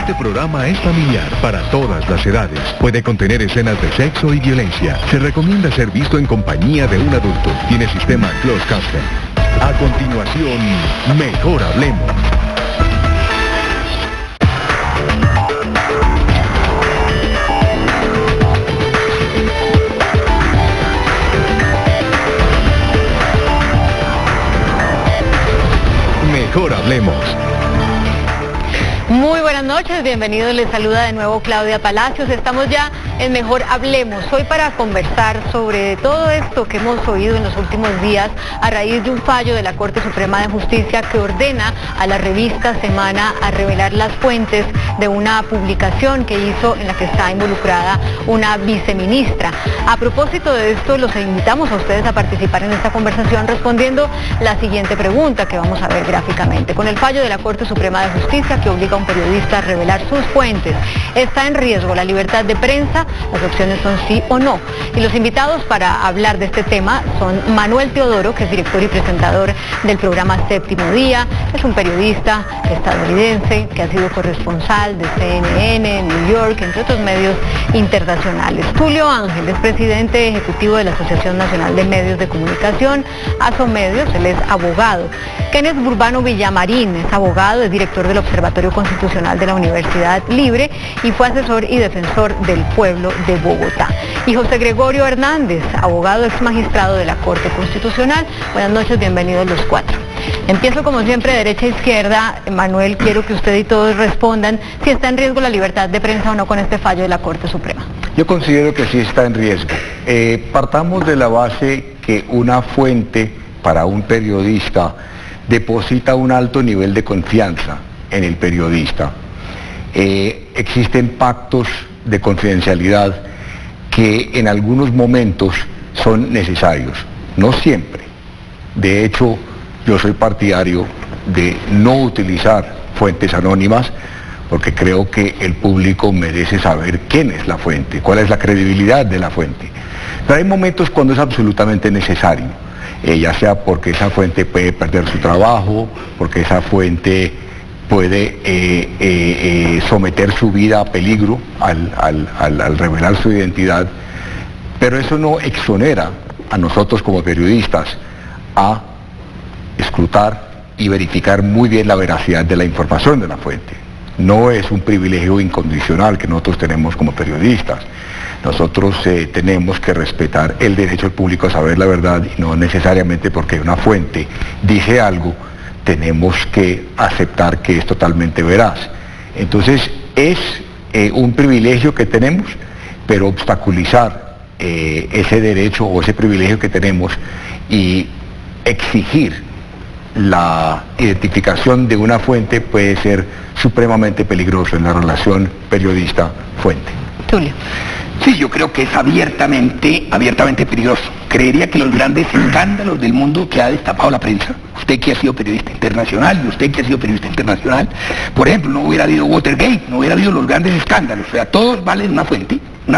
Este programa es familiar para todas las edades. Puede contener escenas de sexo y violencia. Se recomienda ser visto en compañía de un adulto. Tiene sistema closed caption. A continuación, mejor hablemos. Mejor hablemos. Muy buenas noches, bienvenidos, les saluda de nuevo Claudia Palacios. Estamos ya en Mejor Hablemos, hoy para conversar sobre todo esto que hemos oído en los últimos días a raíz de un fallo de la Corte Suprema de Justicia que ordena a la revista Semana a revelar las fuentes de una publicación que hizo en la que está involucrada una viceministra. A propósito de esto, los invitamos a ustedes a participar en esta conversación respondiendo la siguiente pregunta que vamos a ver gráficamente. Con el fallo de la Corte Suprema de Justicia que obliga a un periodista a revelar sus fuentes, ¿está en riesgo la libertad de prensa? Las opciones son sí o no. Y los invitados para hablar de este tema son Manuel Teodoro, que es director y presentador del programa Séptimo Día, es un periodista estadounidense que ha sido corresponsal de CNN, New York, entre otros medios internacionales. Tulio Ángel es presidente ejecutivo de la Asociación Nacional de Medios de Comunicación, ASOMedios, él es abogado. Kenneth Burbano Villamarín es abogado, es director del Observatorio Constitucional de la Universidad Libre y fue asesor y defensor del pueblo de Bogotá. Y José Gregorio Hernández, abogado ex magistrado de la Corte Constitucional. Buenas noches, bienvenidos los cuatro. Empiezo como siempre de derecha a izquierda. Manuel, quiero que usted y todos respondan si está en riesgo la libertad de prensa o no con este fallo de la Corte Suprema. Yo considero que sí está en riesgo. Partamos de la base que una fuente para un periodista deposita un alto nivel de confianza en el periodista. Existen pactos de confidencialidad que en algunos momentos son necesarios, no siempre. De hecho, yo soy partidario de no utilizar fuentes anónimas porque creo que el público merece saber quién es la fuente, cuál es la credibilidad de la fuente. Pero hay momentos cuando es absolutamente necesario, ya sea porque esa fuente puede perder su trabajo, porque esa fuente puede someter su vida a peligro al revelar su identidad, pero eso no exonera a nosotros como periodistas a escrutar y verificar muy bien la veracidad de la información de la fuente. No es un privilegio incondicional que nosotros tenemos como periodistas. Nosotros tenemos que respetar el derecho del público a saber la verdad y no necesariamente porque una fuente dice algo tenemos que aceptar que es totalmente veraz. Entonces es un privilegio que tenemos, pero obstaculizar ese derecho o ese privilegio que tenemos y exigir la identificación de una fuente puede ser supremamente peligroso en la relación periodista-fuente. Tulio. Sí, yo creo que es abiertamente peligroso. Creería que los grandes escándalos del mundo que ha destapado la prensa, usted que ha sido periodista internacional y usted que ha sido periodista internacional, por ejemplo, no hubiera habido Watergate, no hubiera habido los grandes escándalos, o sea, todos valen una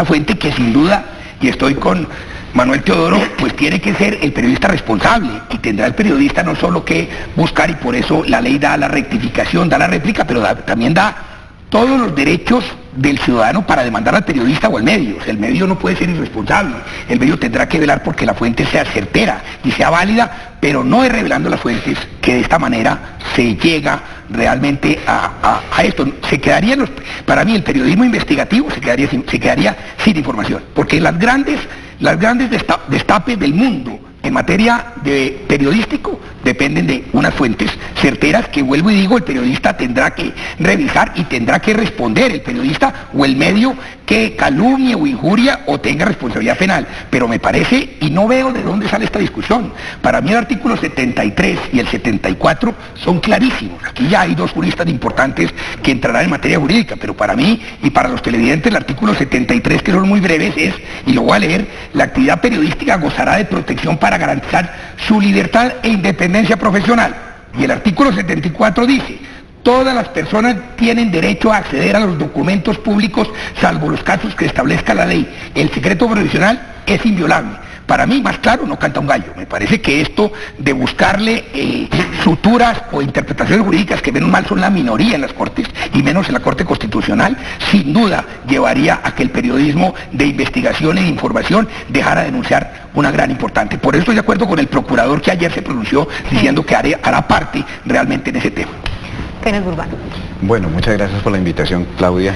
fuente que sin duda, y estoy con Manuel Teodoro, pues tiene que ser el periodista responsable y tendrá el periodista no solo que buscar, y por eso la ley da la rectificación, da la réplica, pero también da todos los derechos del ciudadano para demandar al periodista o al medio. O sea, el medio no puede ser irresponsable, el medio tendrá que velar porque la fuente sea certera y sea válida, pero no es revelando las fuentes que de esta manera se llega realmente a esto. Para mí el periodismo investigativo se quedaría sin información, porque las grandes destapes del mundo en materia de periodístico dependen de unas fuentes certeras que, vuelvo y digo, el periodista tendrá que revisar y tendrá que responder, el periodista o el medio que calumnie o injuria o tenga responsabilidad penal. Pero me parece, y no veo de dónde sale esta discusión, para mí el artículo 73 y el 74 son clarísimos. Aquí ya hay dos juristas importantes que entrarán en materia jurídica, pero para mí y para los televidentes el artículo 73, que son muy breves, es, y lo voy a leer: la actividad periodística gozará de protección para garantizar su libertad e independencia profesional. Y el artículo 74 dice: todas las personas tienen derecho a acceder a los documentos públicos, salvo los casos que establezca la ley. El secreto profesional es inviolable. para mí, más claro, no canta un gallo. Me parece que esto de buscarle suturas o interpretaciones jurídicas que menos mal son la minoría en las Cortes y menos en la Corte Constitucional, sin duda llevaría a que el periodismo de investigación e información dejara de denunciar una gran importante. Por eso estoy de acuerdo con el procurador que ayer se pronunció diciendo que hará parte realmente en ese tema. Kenneth Urbano. Bueno, muchas gracias por la invitación, Claudia.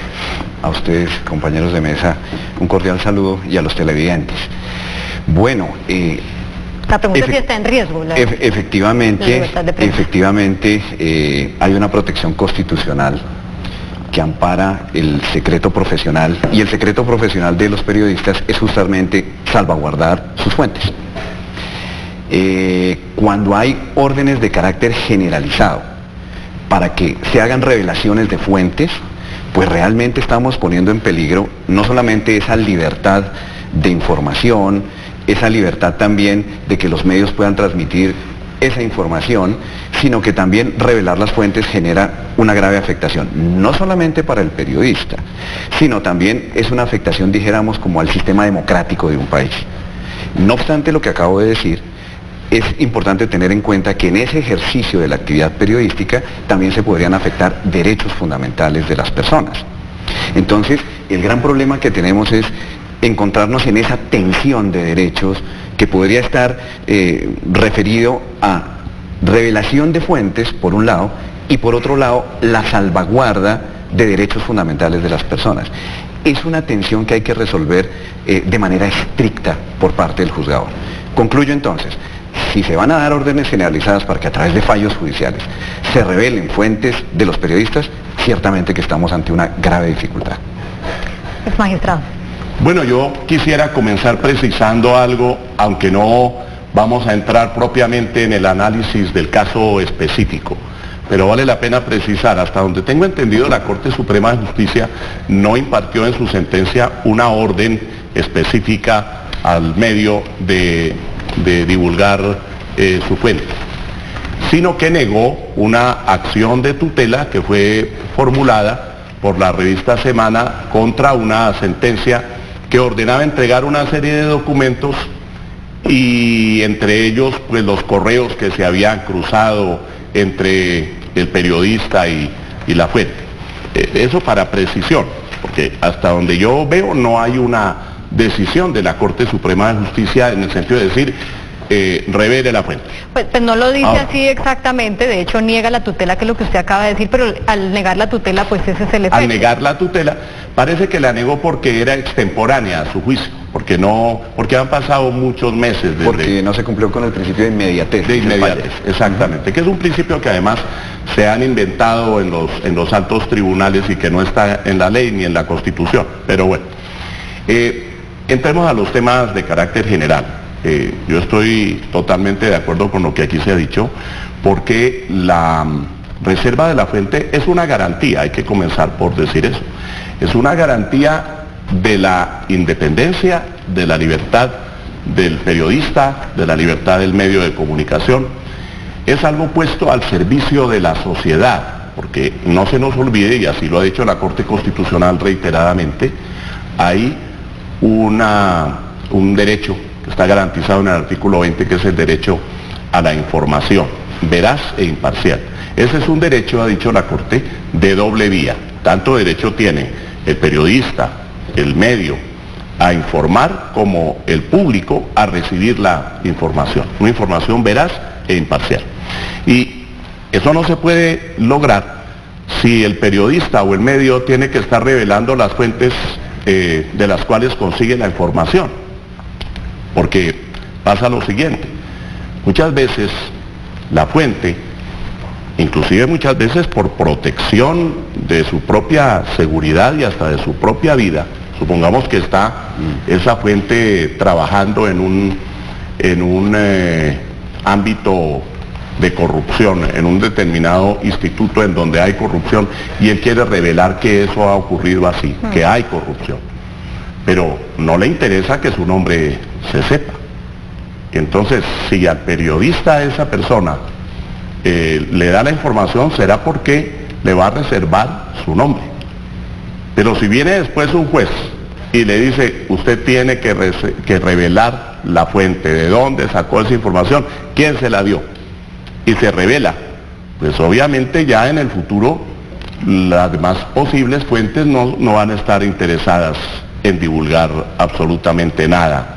A ustedes, compañeros de mesa, un cordial saludo y a los televidentes. Bueno, la pregunta es si está en riesgo efectivamente, hay una protección constitucional que ampara el secreto profesional, y el secreto profesional de los periodistas es justamente salvaguardar sus fuentes. Cuando hay órdenes de carácter generalizado para que se hagan revelaciones de fuentes, pues realmente estamos poniendo en peligro no solamente esa libertad de información, esa libertad también de que los medios puedan transmitir esa información, sino que también revelar las fuentes genera una grave afectación, no solamente para el periodista, sino también es una afectación, dijéramos, como al sistema democrático de un país. No obstante lo que acabo de decir, es importante tener en cuenta que en ese ejercicio de la actividad periodística también se podrían afectar derechos fundamentales de las personas. Entonces, el gran problema que tenemos es encontrarnos en esa tensión de derechos que podría estar referido a revelación de fuentes, por un lado, y por otro lado, la salvaguarda de derechos fundamentales de las personas. Es una tensión que hay que resolver de manera estricta por parte del juzgador. Concluyo entonces. Si se van a dar órdenes generalizadas para que a través de fallos judiciales se revelen fuentes de los periodistas, ciertamente que estamos ante una grave dificultad. Exmagistrado. Bueno, yo quisiera comenzar precisando algo, aunque no vamos a entrar propiamente en el análisis del caso específico, pero vale la pena precisar, hasta donde tengo entendido, la Corte Suprema de Justicia no impartió en su sentencia una orden específica al medio de divulgar su fuente, sino que negó una acción de tutela que fue formulada por la revista Semana contra una sentencia que ordenaba entregar una serie de documentos, y entre ellos pues los correos que se habían cruzado entre el periodista y la fuente. Eso para precisión, porque hasta donde yo veo no hay una decisión de la Corte Suprema de Justicia en el sentido de decir revele la fuente. Pues no lo dice así exactamente, de hecho niega la tutela, que es lo que usted acaba de decir, pero al negar la tutela, pues ese es el efecto. Al negar la tutela, parece que la negó porque era extemporánea a su juicio, porque han pasado muchos meses desde... Porque no se cumplió con el principio de inmediatez. De inmediatez, exactamente, que es un principio que además se han inventado en los altos tribunales y que no está en la ley ni en la Constitución, pero bueno. Entremos a los temas de carácter general. Yo estoy totalmente de acuerdo con lo que aquí se ha dicho, porque la reserva de la fuente es una garantía, hay que comenzar por decir eso. Es una garantía de la independencia, de la libertad del periodista, de la libertad del medio de comunicación. Es algo puesto al servicio de la sociedad, porque no se nos olvide, y así lo ha dicho la Corte Constitucional reiteradamente, hay un derecho que está garantizado en el artículo 20, que es el derecho a la información veraz e imparcial. Ese es un derecho, ha dicho la Corte, de doble vía. Tanto derecho tiene el periodista, el medio, a informar, como el público a recibir la información. Una información veraz e imparcial. Y eso no se puede lograr si el periodista o el medio tiene que estar revelando las fuentes de las cuales consigue la información, porque pasa lo siguiente: muchas veces la fuente, inclusive muchas veces por protección de su propia seguridad y hasta de su propia vida, supongamos que está esa fuente trabajando en un ámbito de corrupción, en un determinado instituto en donde hay corrupción, y él quiere revelar que eso ha ocurrido así, que hay corrupción, pero no le interesa que su nombre se sepa. Entonces, si al periodista, a esa persona, le da la información, será porque le va a reservar su nombre. Pero si viene después un juez y le dice, usted tiene que revelar la fuente, de dónde sacó esa información, quién se la dio, y se revela, pues obviamente ya en el futuro las demás posibles fuentes no van a estar interesadas en divulgar absolutamente nada,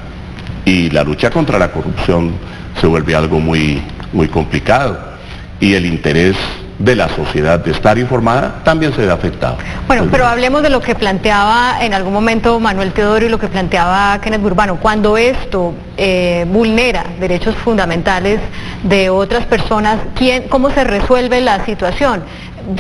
y la lucha contra la corrupción se vuelve algo muy, muy complicado, y el interés de la sociedad de estar informada también se ve afectado. Bueno, pero hablemos de lo que planteaba en algún momento Manuel Teodoro y lo que planteaba Kenneth Burbano. Cuando esto vulnera derechos fundamentales de otras personas, ¿cómo se resuelve la situación?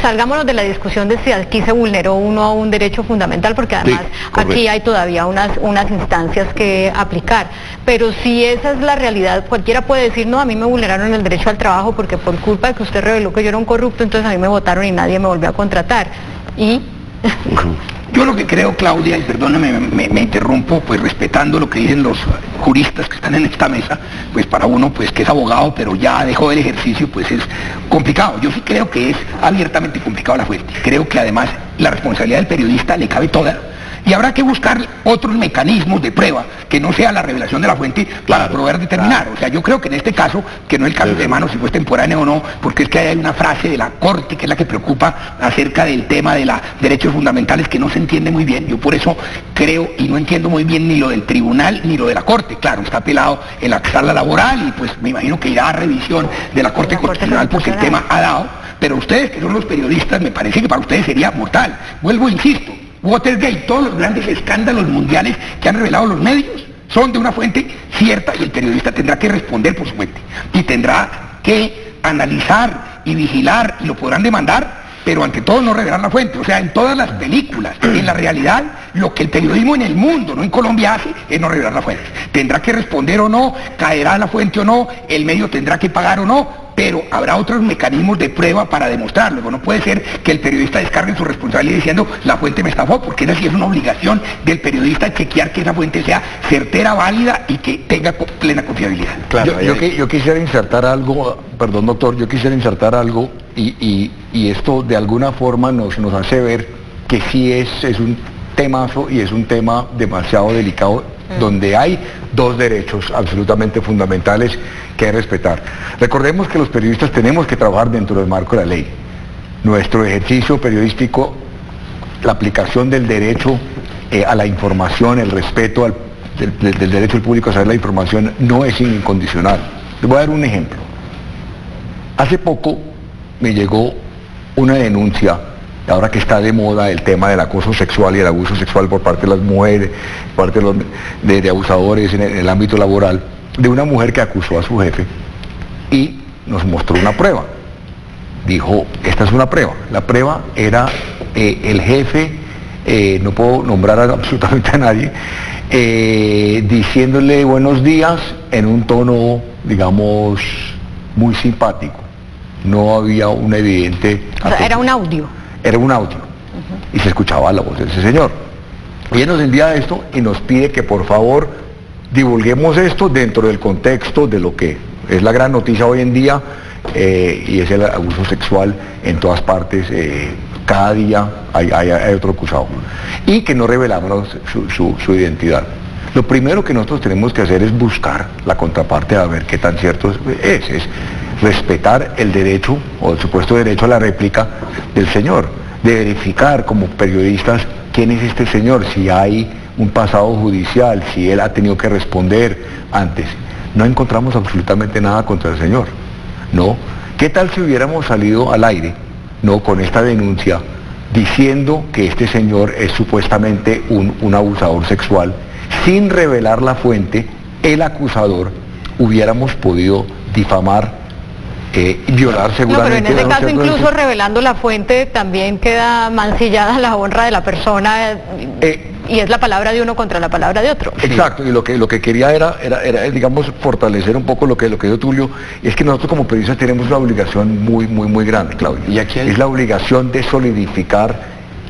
Salgámonos de la discusión de si aquí se vulneró un derecho fundamental, porque además sí, aquí hay todavía unas instancias que aplicar. Pero si esa es la realidad, cualquiera puede decir, no, a mí me vulneraron el derecho al trabajo porque por culpa de que usted reveló que yo era un corrupto, entonces a mí me votaron y nadie me volvió a contratar. Y... Yo lo que creo, Claudia, y perdóname, me interrumpo, pues respetando lo que dicen los juristas que están en esta mesa, pues para uno pues que es abogado pero ya dejó el ejercicio, pues es complicado. Yo sí creo que es abiertamente complicado la fuente. Creo que además la responsabilidad del periodista le cabe toda, y habrá que buscar otros mecanismos de prueba que no sea la revelación de la fuente para poder determinar. O sea, yo creo que en este caso, que no es el caso de Mano, si fue extemporáneo o no, porque es que hay una frase de la Corte que es la que preocupa acerca del tema de los derechos fundamentales que no se entiende muy bien. Yo por eso creo y no entiendo muy bien ni lo del tribunal ni lo de la Corte. Claro, está apelado en la sala laboral y pues me imagino que irá a revisión de la Corte Constitucional porque el tema ha dado, pero ustedes que son los periodistas, me parece que para ustedes sería mortal. Vuelvo, insisto, Watergate, todos los grandes escándalos mundiales que han revelado los medios son de una fuente cierta y el periodista tendrá que responder por su fuente y tendrá que analizar y vigilar y lo podrán demandar, pero ante todo no revelar la fuente. O sea, en todas las películas, en la realidad, lo que el periodismo en el mundo, no en Colombia, hace es no revelar la fuente. Tendrá que responder o no, caerá la fuente o no, el medio tendrá que pagar o no, pero habrá otros mecanismos de prueba para demostrarlo. No puede ser que el periodista descargue su responsabilidad diciendo la fuente me estafó, porque esa sí es una obligación del periodista chequear que esa fuente sea certera, válida y que tenga plena confiabilidad. Claro, yo quisiera insertar algo, perdón doctor, yo quisiera insertar algo y esto de alguna forma nos hace ver que sí es un temazo y es un tema demasiado delicado, donde hay dos derechos absolutamente fundamentales que hay que respetar. Recordemos que los periodistas tenemos que trabajar dentro del marco de la ley. Nuestro ejercicio periodístico, la aplicación del derecho a la información, el respeto del derecho del público a saber la información no es incondicional. Les voy a dar un ejemplo. Hace poco me llegó una denuncia, ahora que está de moda el tema del acoso sexual y el abuso sexual por parte de las mujeres, por parte de abusadores en el ámbito laboral, de una mujer que acusó a su jefe y nos mostró una prueba. Dijo, esta es una prueba. La prueba era el jefe, no puedo nombrar absolutamente a nadie, diciéndole buenos días en un tono, digamos, muy simpático. No había un evidente... O sea, era un audio. Era un audio, y se escuchaba la voz de ese señor. Y él nos envía esto y nos pide que por favor divulguemos esto dentro del contexto de lo que es la gran noticia hoy en día, y es el abuso sexual en todas partes. Cada día hay otro acusado. Y que no revelamos su identidad. Lo primero que nosotros tenemos que hacer es buscar la contraparte a ver qué tan cierto es respetar el derecho o el supuesto derecho a la réplica del señor, de verificar como periodistas quién es este señor, si hay un pasado judicial, si él ha tenido que responder antes. No encontramos absolutamente nada contra el señor, ¿no? ¿Qué tal si hubiéramos salido al aire, no, con esta denuncia diciendo que este señor es supuestamente un abusador sexual, sin revelar la fuente? El acusador hubiéramos podido difamar, violar seguramente... No, pero en este caso incluso revelando la fuente también queda mancillada la honra de la persona, y es la palabra de uno contra la palabra de otro. Exacto, y lo que quería era digamos, fortalecer un poco lo que dijo Tulio, y es que nosotros como periodistas tenemos una obligación muy grande, Claudio. ¿Y aquí es la obligación de solidificar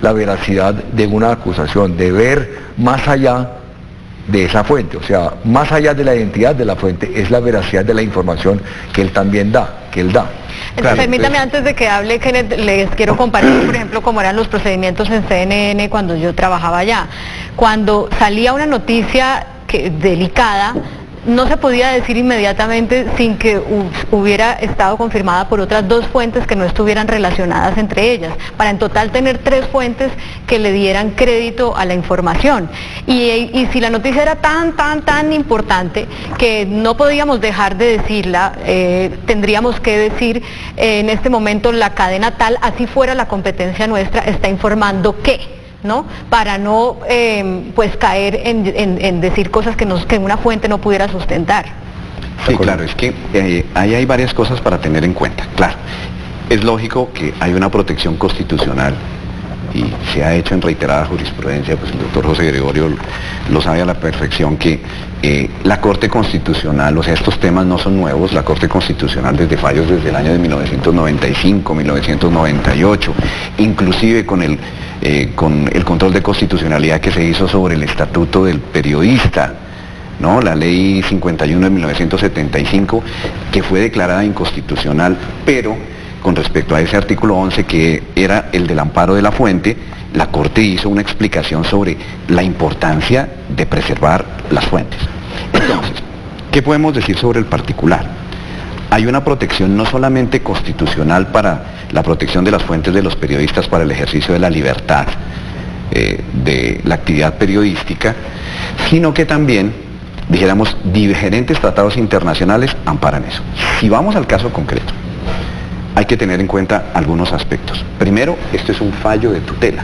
la veracidad de una acusación, de ver más allá de esa fuente. O sea, más allá de la identidad de la fuente, es la veracidad de la información que él también da, que él da. Claro, permítame, antes de que hable, Kenneth, les quiero compartir, por ejemplo, cómo eran los procedimientos en CNN cuando yo trabajaba allá. Cuando salía una noticia delicada, no se podía decir inmediatamente sin que hubiera estado confirmada por otras 2 fuentes que no estuvieran relacionadas entre ellas, para en total tener 3 fuentes que le dieran crédito a la información. Y si la noticia era tan importante que no podíamos dejar de decirla, tendríamos que decir en este momento la cadena tal, así fuera la competencia nuestra, está informando que, ¿no? Para no pues caer en decir cosas que una fuente no pudiera sustentar. Sí, claro, es que ahí hay varias cosas para tener en cuenta. Claro, es lógico que hay una protección constitucional y se ha hecho en reiterada jurisprudencia, pues el doctor José Gregorio lo sabe a la perfección, que la Corte Constitucional, o sea, estos temas no son nuevos, la Corte Constitucional desde fallos desde el año de 1995, 1998, inclusive con el control de constitucionalidad que se hizo sobre el Estatuto del Periodista, ¿no? La Ley 51 de 1975, que fue declarada inconstitucional, pero con respecto a ese artículo 11, que era el del amparo de la fuente, la Corte hizo una explicación sobre la importancia de preservar las fuentes. Entonces, ¿qué podemos decir sobre el particular? Hay una protección no solamente constitucional para la protección de las fuentes de los periodistas para el ejercicio de la libertad de la actividad periodística, sino que también, dijéramos, diferentes tratados internacionales amparan eso. Si vamos al caso concreto, hay que tener en cuenta algunos aspectos. Primero, este es un fallo de tutela.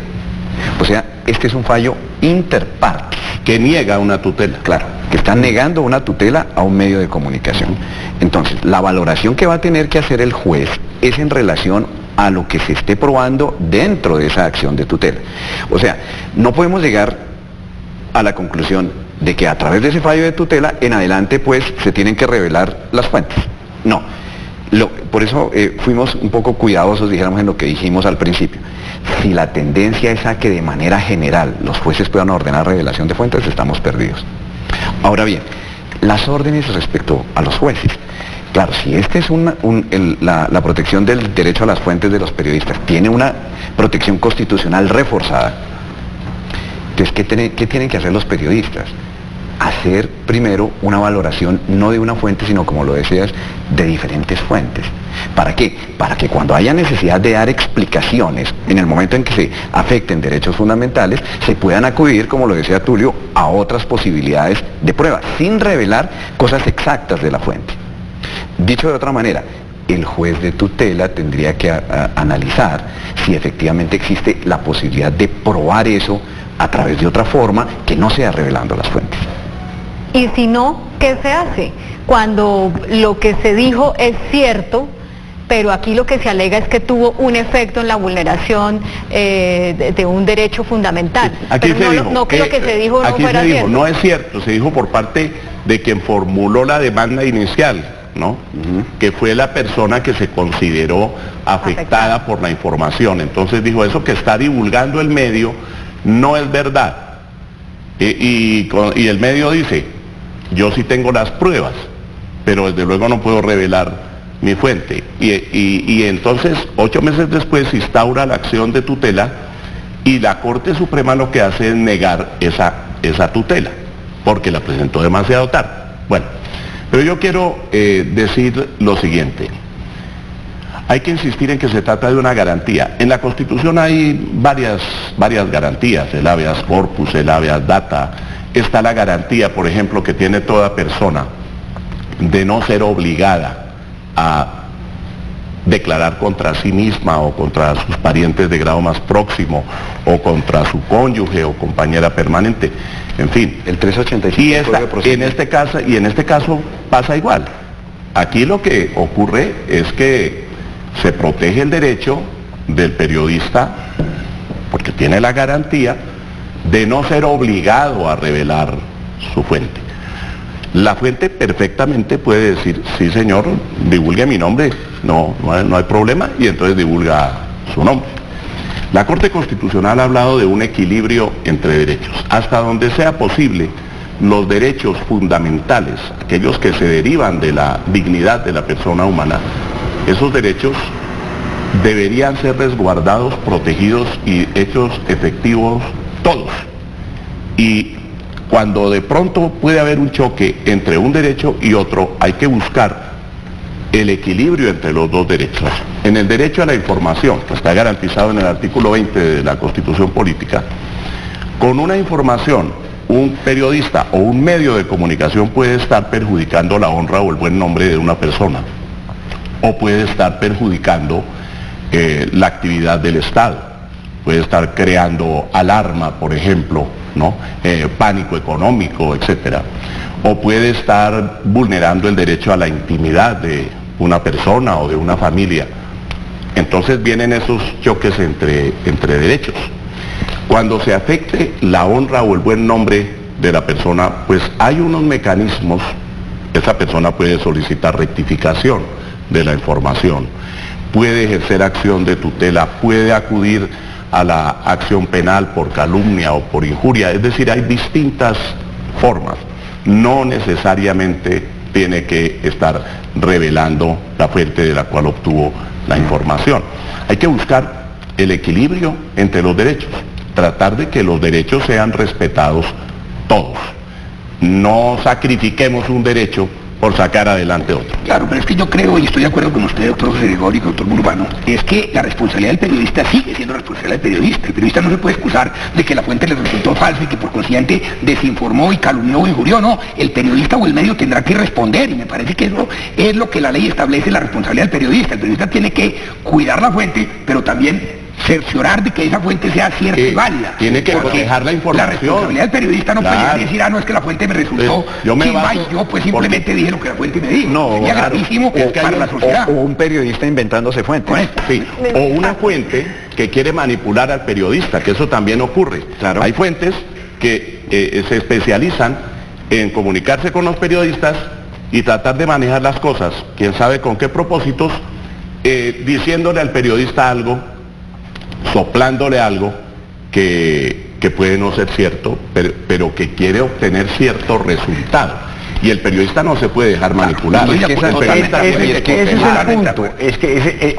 O sea, este es un fallo inter partes. Que niega una tutela. Claro, que está negando una tutela a un medio de comunicación. Entonces, la valoración que va a tener que hacer el juez es en relación a lo que se esté probando dentro de esa acción de tutela. O sea, no podemos llegar a la conclusión de que a través de ese fallo de tutela, en adelante, pues, se tienen que revelar las fuentes. No. Por eso fuimos un poco cuidadosos, dijéramos, en lo que dijimos al principio. Si la tendencia es a que de manera general los jueces puedan ordenar revelación de fuentes, estamos perdidos. Ahora bien, las órdenes respecto a los jueces. Claro, si esta es la protección del derecho a las fuentes de los periodistas, tiene una protección constitucional reforzada, entonces, ¿qué tienen que hacer los periodistas? Hacer primero una valoración no de una fuente, sino, como lo decías, de diferentes fuentes. ¿Para qué? Para que cuando haya necesidad de dar explicaciones en el momento en que se afecten derechos fundamentales, se puedan acudir, como lo decía Tulio, a otras posibilidades de prueba, sin revelar cosas exactas de la fuente. Dicho de otra manera, el juez de tutela tendría que analizar si efectivamente existe la posibilidad de probar eso a través de otra forma que no sea revelando las fuentes. Y si no, ¿qué se hace? Cuando lo que se dijo es cierto, pero aquí lo que se alega es que tuvo un efecto en la vulneración de un derecho fundamental. Aquí pero se dijo, no que lo que se dijo no fuera cierto. No es cierto, se dijo por parte de quien formuló la demanda inicial, ¿no? Que fue la persona que se consideró afectada por la información. Entonces dijo, eso que está divulgando el medio no es verdad. Y el medio dice, yo sí tengo las pruebas, pero desde luego no puedo revelar mi fuente. Y entonces, 8 meses después, se instaura la acción de tutela y la Corte Suprema lo que hace es negar esa tutela, porque la presentó demasiado tarde. Bueno, pero yo quiero decir lo siguiente. Hay que insistir en que se trata de una garantía. En la Constitución hay varias garantías, el habeas corpus, el habeas data. Está la garantía, por ejemplo, que tiene toda persona de no ser obligada a declarar contra sí misma o contra sus parientes de grado más próximo o contra su cónyuge o compañera permanente, en fin. El 385. Y en este caso pasa igual. Aquí lo que ocurre es que se protege el derecho del periodista, porque tiene la garantía de no ser obligado a revelar su fuente. La fuente perfectamente puede decir, sí señor, divulgue mi nombre, no hay problema, y entonces divulga su nombre. La Corte Constitucional ha hablado de un equilibrio entre derechos. Hasta donde sea posible, los derechos fundamentales, aquellos que se derivan de la dignidad de la persona humana, esos derechos deberían ser resguardados, protegidos y hechos efectivos todos. Y cuando de pronto puede haber un choque entre un derecho y otro, hay que buscar el equilibrio entre los dos derechos. En el derecho a la información, que está garantizado en el artículo 20 de la Constitución Política, con una información, un periodista o un medio de comunicación puede estar perjudicando la honra o el buen nombre de una persona, o puede estar perjudicando la actividad del Estado, puede estar creando alarma, por ejemplo, ¿no? Pánico económico, etcétera, o puede estar vulnerando el derecho a la intimidad de una persona o de una familia. Entonces vienen esos choques entre derechos. Cuando se afecte la honra o el buen nombre de la persona, pues hay unos mecanismos. Esa persona puede solicitar rectificación de la información, puede ejercer acción de tutela, puede acudir a la acción penal por calumnia o por injuria. Es decir, hay distintas formas. No necesariamente tiene que estar revelando la fuente de la cual obtuvo la información. Hay que buscar el equilibrio entre los derechos, tratar de que los derechos sean respetados todos. No sacrifiquemos un derecho por sacar adelante otro. Claro, pero es que yo creo, y estoy de acuerdo con usted, doctor José Gregorio y doctor Urbano, es que la responsabilidad del periodista sigue siendo responsabilidad del periodista. El periodista no se puede excusar de que la fuente le resultó falsa y que por consiguiente desinformó y calumnió o injurió. No, el periodista o el medio tendrá que responder, y me parece que eso es lo que la ley establece, la responsabilidad del periodista. El periodista tiene que cuidar la fuente, pero también cerciorar de que esa fuente sea cierta y válida. Tiene que cotejar la información. La responsabilidad del periodista no puede llegar y decir, no, es que la fuente me resultó chimba y yo pues simplemente dije lo que la fuente me dijo. No, sería gravísimo para la sociedad. O un periodista inventándose fuentes. Sí. O una fuente que quiere manipular al periodista, que eso también ocurre. Claro. Hay fuentes que se especializan en comunicarse con los periodistas y tratar de manejar las cosas, quién sabe con qué propósitos, diciéndole al periodista algo, soplándole algo que puede no ser cierto, pero que quiere obtener cierto resultado. Y el periodista no se puede dejar manipular. Ese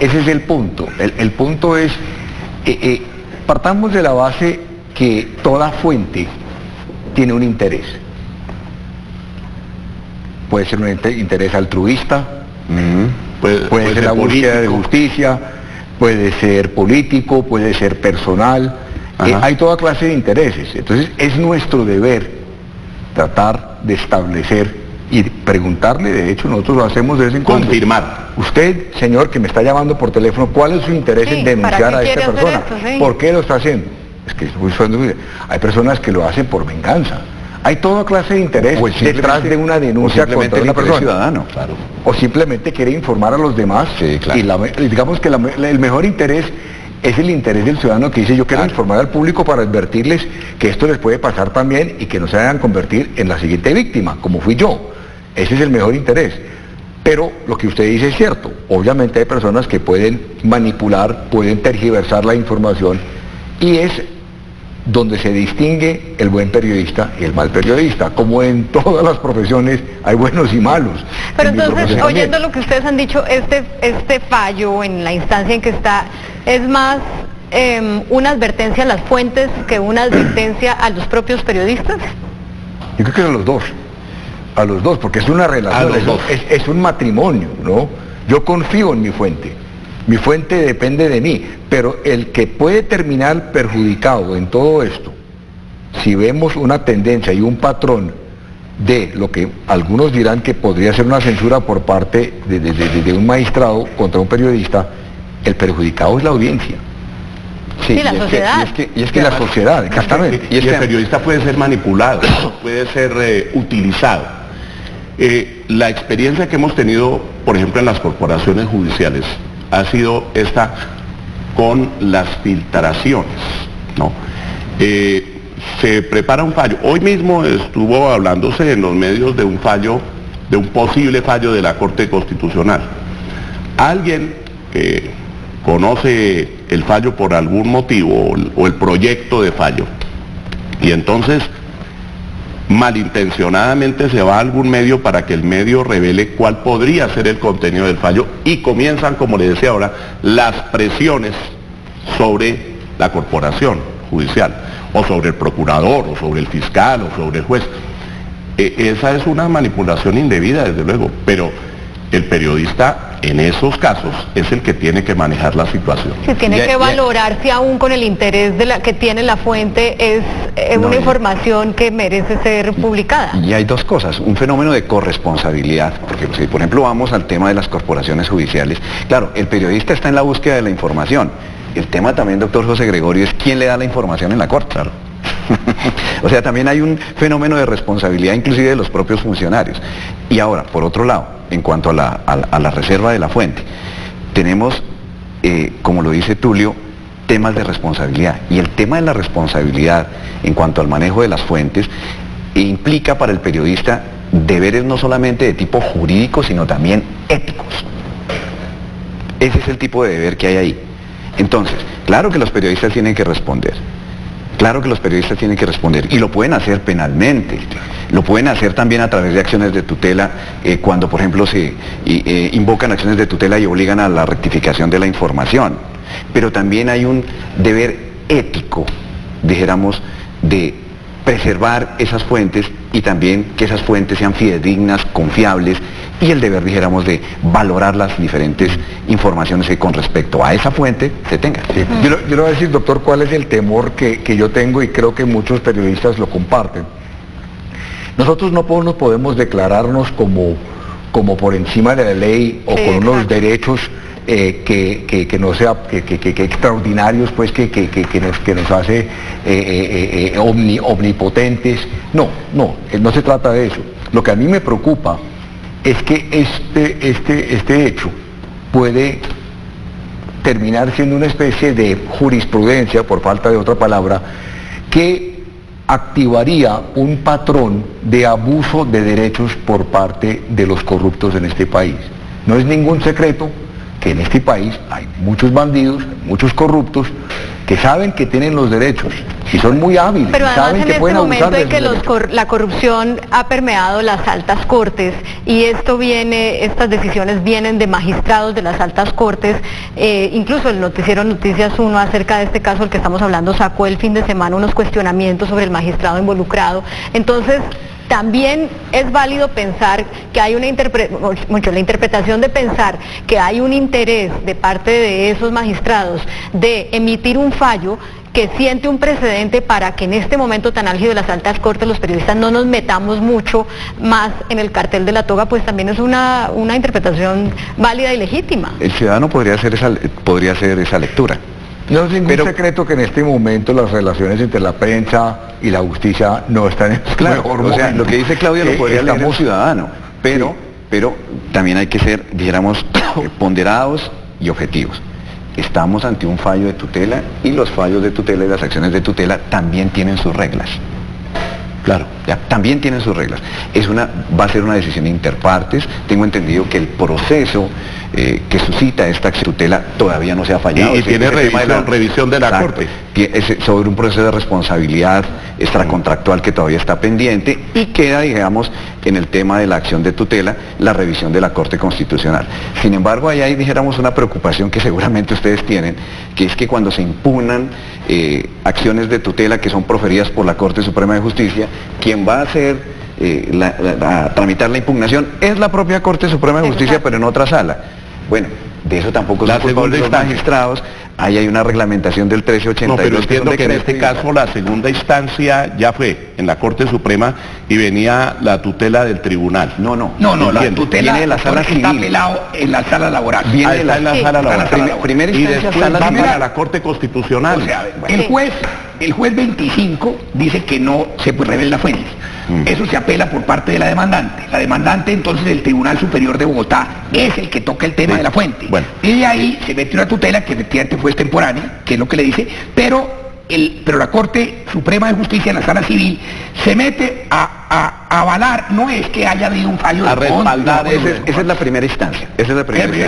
es el punto. El punto es, partamos de la base que toda fuente tiene un interés. Puede ser un interés altruista, puede ser la búsqueda de justicia, puede ser político, puede ser personal, hay toda clase de intereses. Entonces es nuestro deber tratar de establecer y preguntarle, de hecho nosotros lo hacemos de vez en cuando. Confirmar. Usted, señor, que me está llamando por teléfono, ¿cuál es su interés en denunciar a esta persona? Esto, ¿Por qué lo está haciendo? Es que hay personas que lo hacen por venganza. Hay toda clase de interés detrás de una denuncia contra una persona. Ciudadano, claro. O simplemente quiere informar a los demás. Sí, claro. Y digamos que el mejor interés es el interés del ciudadano que dice, yo quiero informar al público para advertirles que esto les puede pasar también y que no se vayan a convertir en la siguiente víctima, como fui yo. Ese es el mejor interés. Pero lo que usted dice es cierto. Obviamente hay personas que pueden manipular, pueden tergiversar la información, y es donde se distingue el buen periodista y el mal periodista. Como en todas las profesiones hay buenos y malos. Pero entonces, oyendo lo que ustedes han dicho, este fallo en la instancia en que está, es más una advertencia a las fuentes que una advertencia a los propios periodistas. Yo creo que a los dos, porque es una relación, es un matrimonio, ¿no? Yo confío en mi fuente depende de mí, pero el que puede terminar perjudicado en todo esto, si vemos una tendencia y un patrón de lo que algunos dirán que podría ser una censura por parte de un magistrado contra un periodista, el perjudicado es la audiencia. Sí, la sociedad. Y es que la sociedad, exactamente. Y el periodista puede ser manipulado, puede ser utilizado. La experiencia que hemos tenido, por ejemplo, en las corporaciones judiciales, ha sido esta con las filtraciones, ¿no? Se prepara un fallo. Hoy mismo estuvo hablándose en los medios de un fallo, de un posible fallo de la Corte Constitucional. Alguien que conoce el fallo por algún motivo o el proyecto de fallo, y entonces malintencionadamente se va a algún medio para que el medio revele cuál podría ser el contenido del fallo y comienzan, como le decía ahora, las presiones sobre la corporación judicial, o sobre el procurador, o sobre el fiscal, o sobre el juez. Esa es una manipulación indebida, desde luego, pero el periodista en esos casos es el que tiene que manejar la situación. Sí, tiene que valorar si aún con el interés que tiene la fuente es una información que merece ser publicada. Y hay dos cosas, un fenómeno de corresponsabilidad, porque si por ejemplo vamos al tema de las corporaciones judiciales, claro, el periodista está en la búsqueda de la información. El tema también, doctor José Gregorio, es quién le da la información en la corte. Claro. O sea, también hay un fenómeno de responsabilidad inclusive de los propios funcionarios. Y ahora, por otro lado, en cuanto a la reserva de la fuente, tenemos, como lo dice Tulio, temas de responsabilidad. Y el tema de la responsabilidad en cuanto al manejo de las fuentes implica para el periodista deberes no solamente de tipo jurídico, sino también éticos. Ese es el tipo de deber que hay ahí. Entonces, claro que los periodistas tienen que responder. Claro que los periodistas tienen que responder y lo pueden hacer penalmente, lo pueden hacer también a través de acciones de tutela cuando por ejemplo se invocan acciones de tutela y obligan a la rectificación de la información, pero también hay un deber ético, dijéramos, de preservar esas fuentes y también que esas fuentes sean fidedignas, confiables y el deber, dijéramos, de valorar las diferentes informaciones que con respecto a esa fuente se tengan. Sí. Yo le voy a decir, doctor, cuál es el temor que yo tengo y creo que muchos periodistas lo comparten. Nosotros no podemos declararnos como por encima de la ley o con unos derechos que no sea que extraordinarios, pues que nos hace omnipotentes. No se trata de eso. Lo que a mí me preocupa es que este hecho puede terminar siendo una especie de jurisprudencia, por falta de otra palabra, que activaría un patrón de abuso de derechos por parte de los corruptos en este país. No es ningún secreto que en este país hay muchos bandidos, muchos corruptos, que saben que tienen los derechos y son muy hábiles. Pero además saben en que este pueden abusar momento en de que la corrupción ha permeado las altas cortes y estas decisiones vienen de magistrados de las altas cortes, incluso el noticiero Noticias 1 acerca de este caso del que estamos hablando sacó el fin de semana unos cuestionamientos sobre el magistrado involucrado. Entonces, también es válido pensar que hay la interpretación de pensar que hay un interés de parte de esos magistrados de emitir un fallo que siente un precedente para que en este momento tan álgido de las altas cortes los periodistas no nos metamos mucho más en el cartel de la toga, pues también es una interpretación válida y legítima. El ciudadano podría hacer esa lectura. No es ningún secreto que en este momento las relaciones entre la prensa y la justicia no están en su mejor momento. O sea, lo que dice Claudia lo podría leer el ciudadano, pero también hay que ser, dijéramos, ponderados y objetivos. Estamos ante un fallo de tutela y los fallos de tutela y las acciones de tutela también tienen sus reglas. Claro, ya, también tienen sus reglas. Va a ser una decisión interpartes. Tengo entendido que el proceso que suscita esta tutela todavía no se ha fallado. Y tiene revisión de la Corte. Sobre un proceso de responsabilidad extracontractual que todavía está pendiente y queda, digamos, en el tema de la acción de tutela, la revisión de la Corte Constitucional. Sin embargo, ahí hay, dijéramos, una preocupación que seguramente ustedes tienen, que es que cuando se impugnan acciones de tutela que son proferidas por la Corte Suprema de Justicia, quien va a hacer a tramitar la impugnación es la propia Corte Suprema de Justicia, pero en otra sala. Bueno, de eso tampoco son culpables los magistrados. Ahí hay una reglamentación del 1382. No, pero entiendo que en este caso la segunda instancia ya fue en la Corte Suprema y venía la tutela del tribunal. No, la tutela viene de la sala civil. Está apelado en la sala laboral. Viene de la sala laboral. Primera instancia, y después va para la Corte Constitucional. O sea, el juez 25 dice que no se revela la fuente. Eso se apela por parte de la demandante. La demandante, entonces, el Tribunal Superior de Bogotá es el que toca el tema de la fuente. Y de ahí se mete una tutela que efectivamente fue extemporánea, que es lo que le dice, pero la Corte Suprema de Justicia en la sala civil se mete a avalar, no es que haya habido un fallo a respaldar, esa es la primera instancia.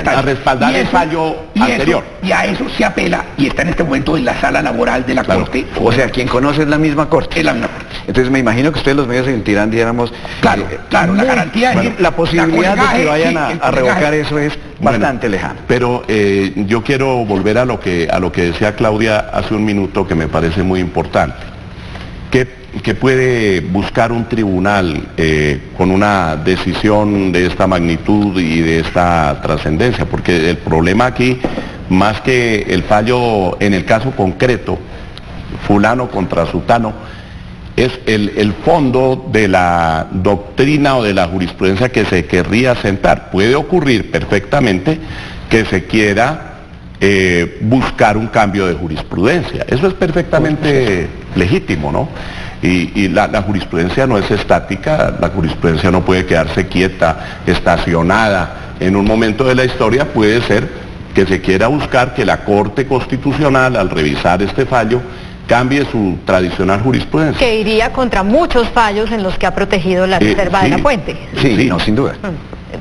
A respaldar el fallo anterior. Y a eso se apela y está en este momento en la sala laboral de la Corte. O sea, quien conoce es la misma Corte. Es la misma Corte. Entonces me imagino que ustedes los medios se sentirán, dijéramos... Claro, la garantía bueno, es... la posibilidad de que vayan sí, a revocar eso es bastante lejana. Pero yo quiero volver a lo que decía Claudia hace un minuto, que me parece muy importante. ¿Qué puede buscar un tribunal con una decisión de esta magnitud y de esta trascendencia? Porque el problema aquí, más que el fallo en el caso concreto, fulano contra sutano, es el fondo de la doctrina o de la jurisprudencia que se querría sentar. Puede ocurrir perfectamente que se quiera buscar un cambio de jurisprudencia. Eso es perfectamente legítimo, ¿no? Y la jurisprudencia no es estática, la jurisprudencia no puede quedarse quieta, estacionada. En un momento de la historia puede ser que se quiera buscar que la Corte Constitucional, al revisar este fallo, cambie su tradicional jurisprudencia. Que iría contra muchos fallos en los que ha protegido la reserva de la fuente. Sí, no, sin duda.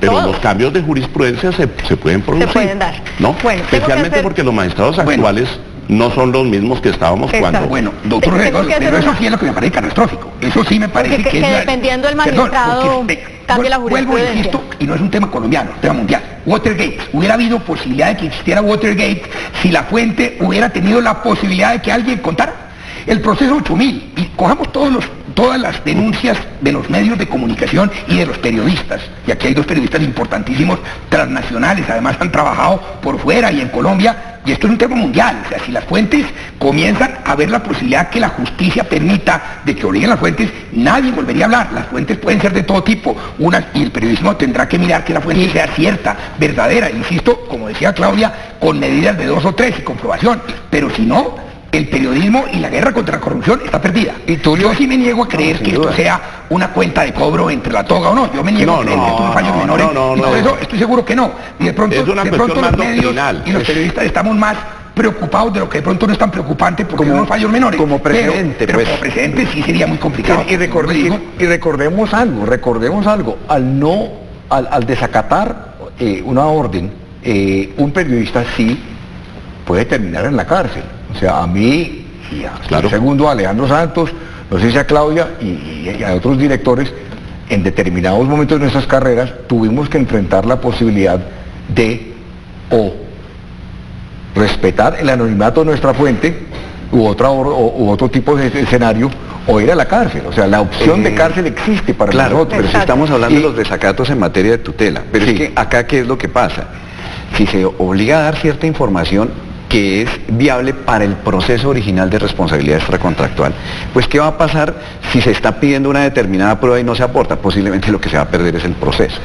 Pero Todos. los cambios de jurisprudencia se pueden producir. Se pueden dar. ¿No? Bueno, especialmente porque los magistrados actuales no son los mismos que estábamos cuando... Bueno, doctor Gregorio, pero eso sí es lo que me parece catastrófico. Eso sí me parece que es dependiendo del magistrado cambie la jurisprudencia. Vuelvo, insisto, y no es un tema colombiano, es un tema mundial. Watergate. Hubiera habido posibilidad de que existiera Watergate si la fuente hubiera tenido la posibilidad de que alguien contara. El proceso 8000, y cojamos todas las denuncias de los medios de comunicación y de los periodistas, y aquí hay dos periodistas importantísimos, transnacionales, además han trabajado por fuera y en Colombia, y esto es un tema mundial. O sea, si las fuentes comienzan a ver la posibilidad que la justicia permita de que obliguen las fuentes, nadie volvería a hablar. Las fuentes pueden ser de todo tipo, y el periodismo tendrá que mirar que la fuente sea cierta, verdadera, insisto, como decía Claudia, con medidas de 2 o 3 y comprobación, pero si no, el periodismo y la guerra contra la corrupción está perdida. Y yo sí me niego a creer que esto sea una cuenta de cobro entre la toga o no. Yo me niego a creer que estos son fallos menores. Y por eso estoy seguro que no. Y de pronto los medios y los periodistas estamos más preocupados de lo que de pronto no es tan preocupante porque son unos fallos menores. Como precedente, pero como precedente sí sería muy complicado. Y recordemos algo, al desacatar una orden, un periodista sí puede terminar en la cárcel. O sea, a mí y a segundo a Alejandro Santos, no sé si a Claudia y a otros directores, en determinados momentos de nuestras carreras tuvimos que enfrentar la posibilidad de o respetar el anonimato de nuestra fuente u otro tipo de escenario, o ir a la cárcel. O sea, la opción de cárcel existe para nosotros. Pero si estamos hablando de los desacatos en materia de tutela, pero es que acá ¿qué es lo que pasa? Si se obliga a dar cierta información que es viable para el proceso original de responsabilidad extracontractual, pues ¿qué va a pasar si se está pidiendo una determinada prueba y no se aporta? Posiblemente lo que se va a perder es el proceso,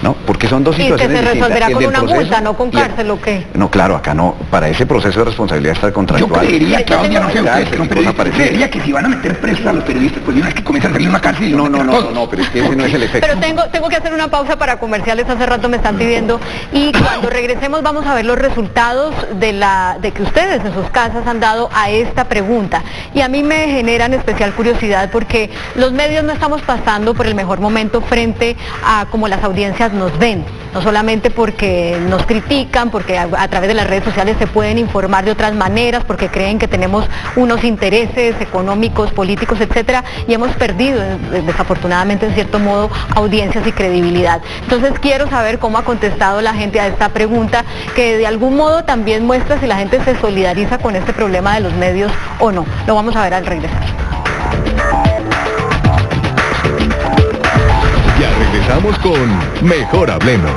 ¿no? Porque son dos situaciones distintas. ¿Y que se resolverá con una multa, no con cárcel o qué? No, claro, acá no, para ese proceso de responsabilidad extracontractual. Yo creería, Claudia, no sé ustedes, pero un periodista, creería que si van a meter presos a los periodistas, pues una vez que comienzan a salir una cárcel y no, pero es que ese no es el efecto. Pero tengo que hacer una pausa para comerciales, hace rato me están pidiendo, y cuando regresemos vamos a ver los resultados de que ustedes en sus casas han dado a esta pregunta. Y a mí me generan especial curiosidad porque los medios no estamos pasando por el mejor momento frente a cómo las audiencias nos ven. No solamente porque nos critican, porque a través de las redes sociales se pueden informar de otras maneras, porque creen que tenemos unos intereses económicos, políticos, etcétera, y hemos perdido, desafortunadamente, en cierto modo, audiencias y credibilidad. Entonces quiero saber cómo ha contestado la gente a esta pregunta, que de algún modo también muestra si la gente se solidariza con este problema de los medios o no. Lo vamos a ver al regresar. Ya regresamos con Mejor Hablemos.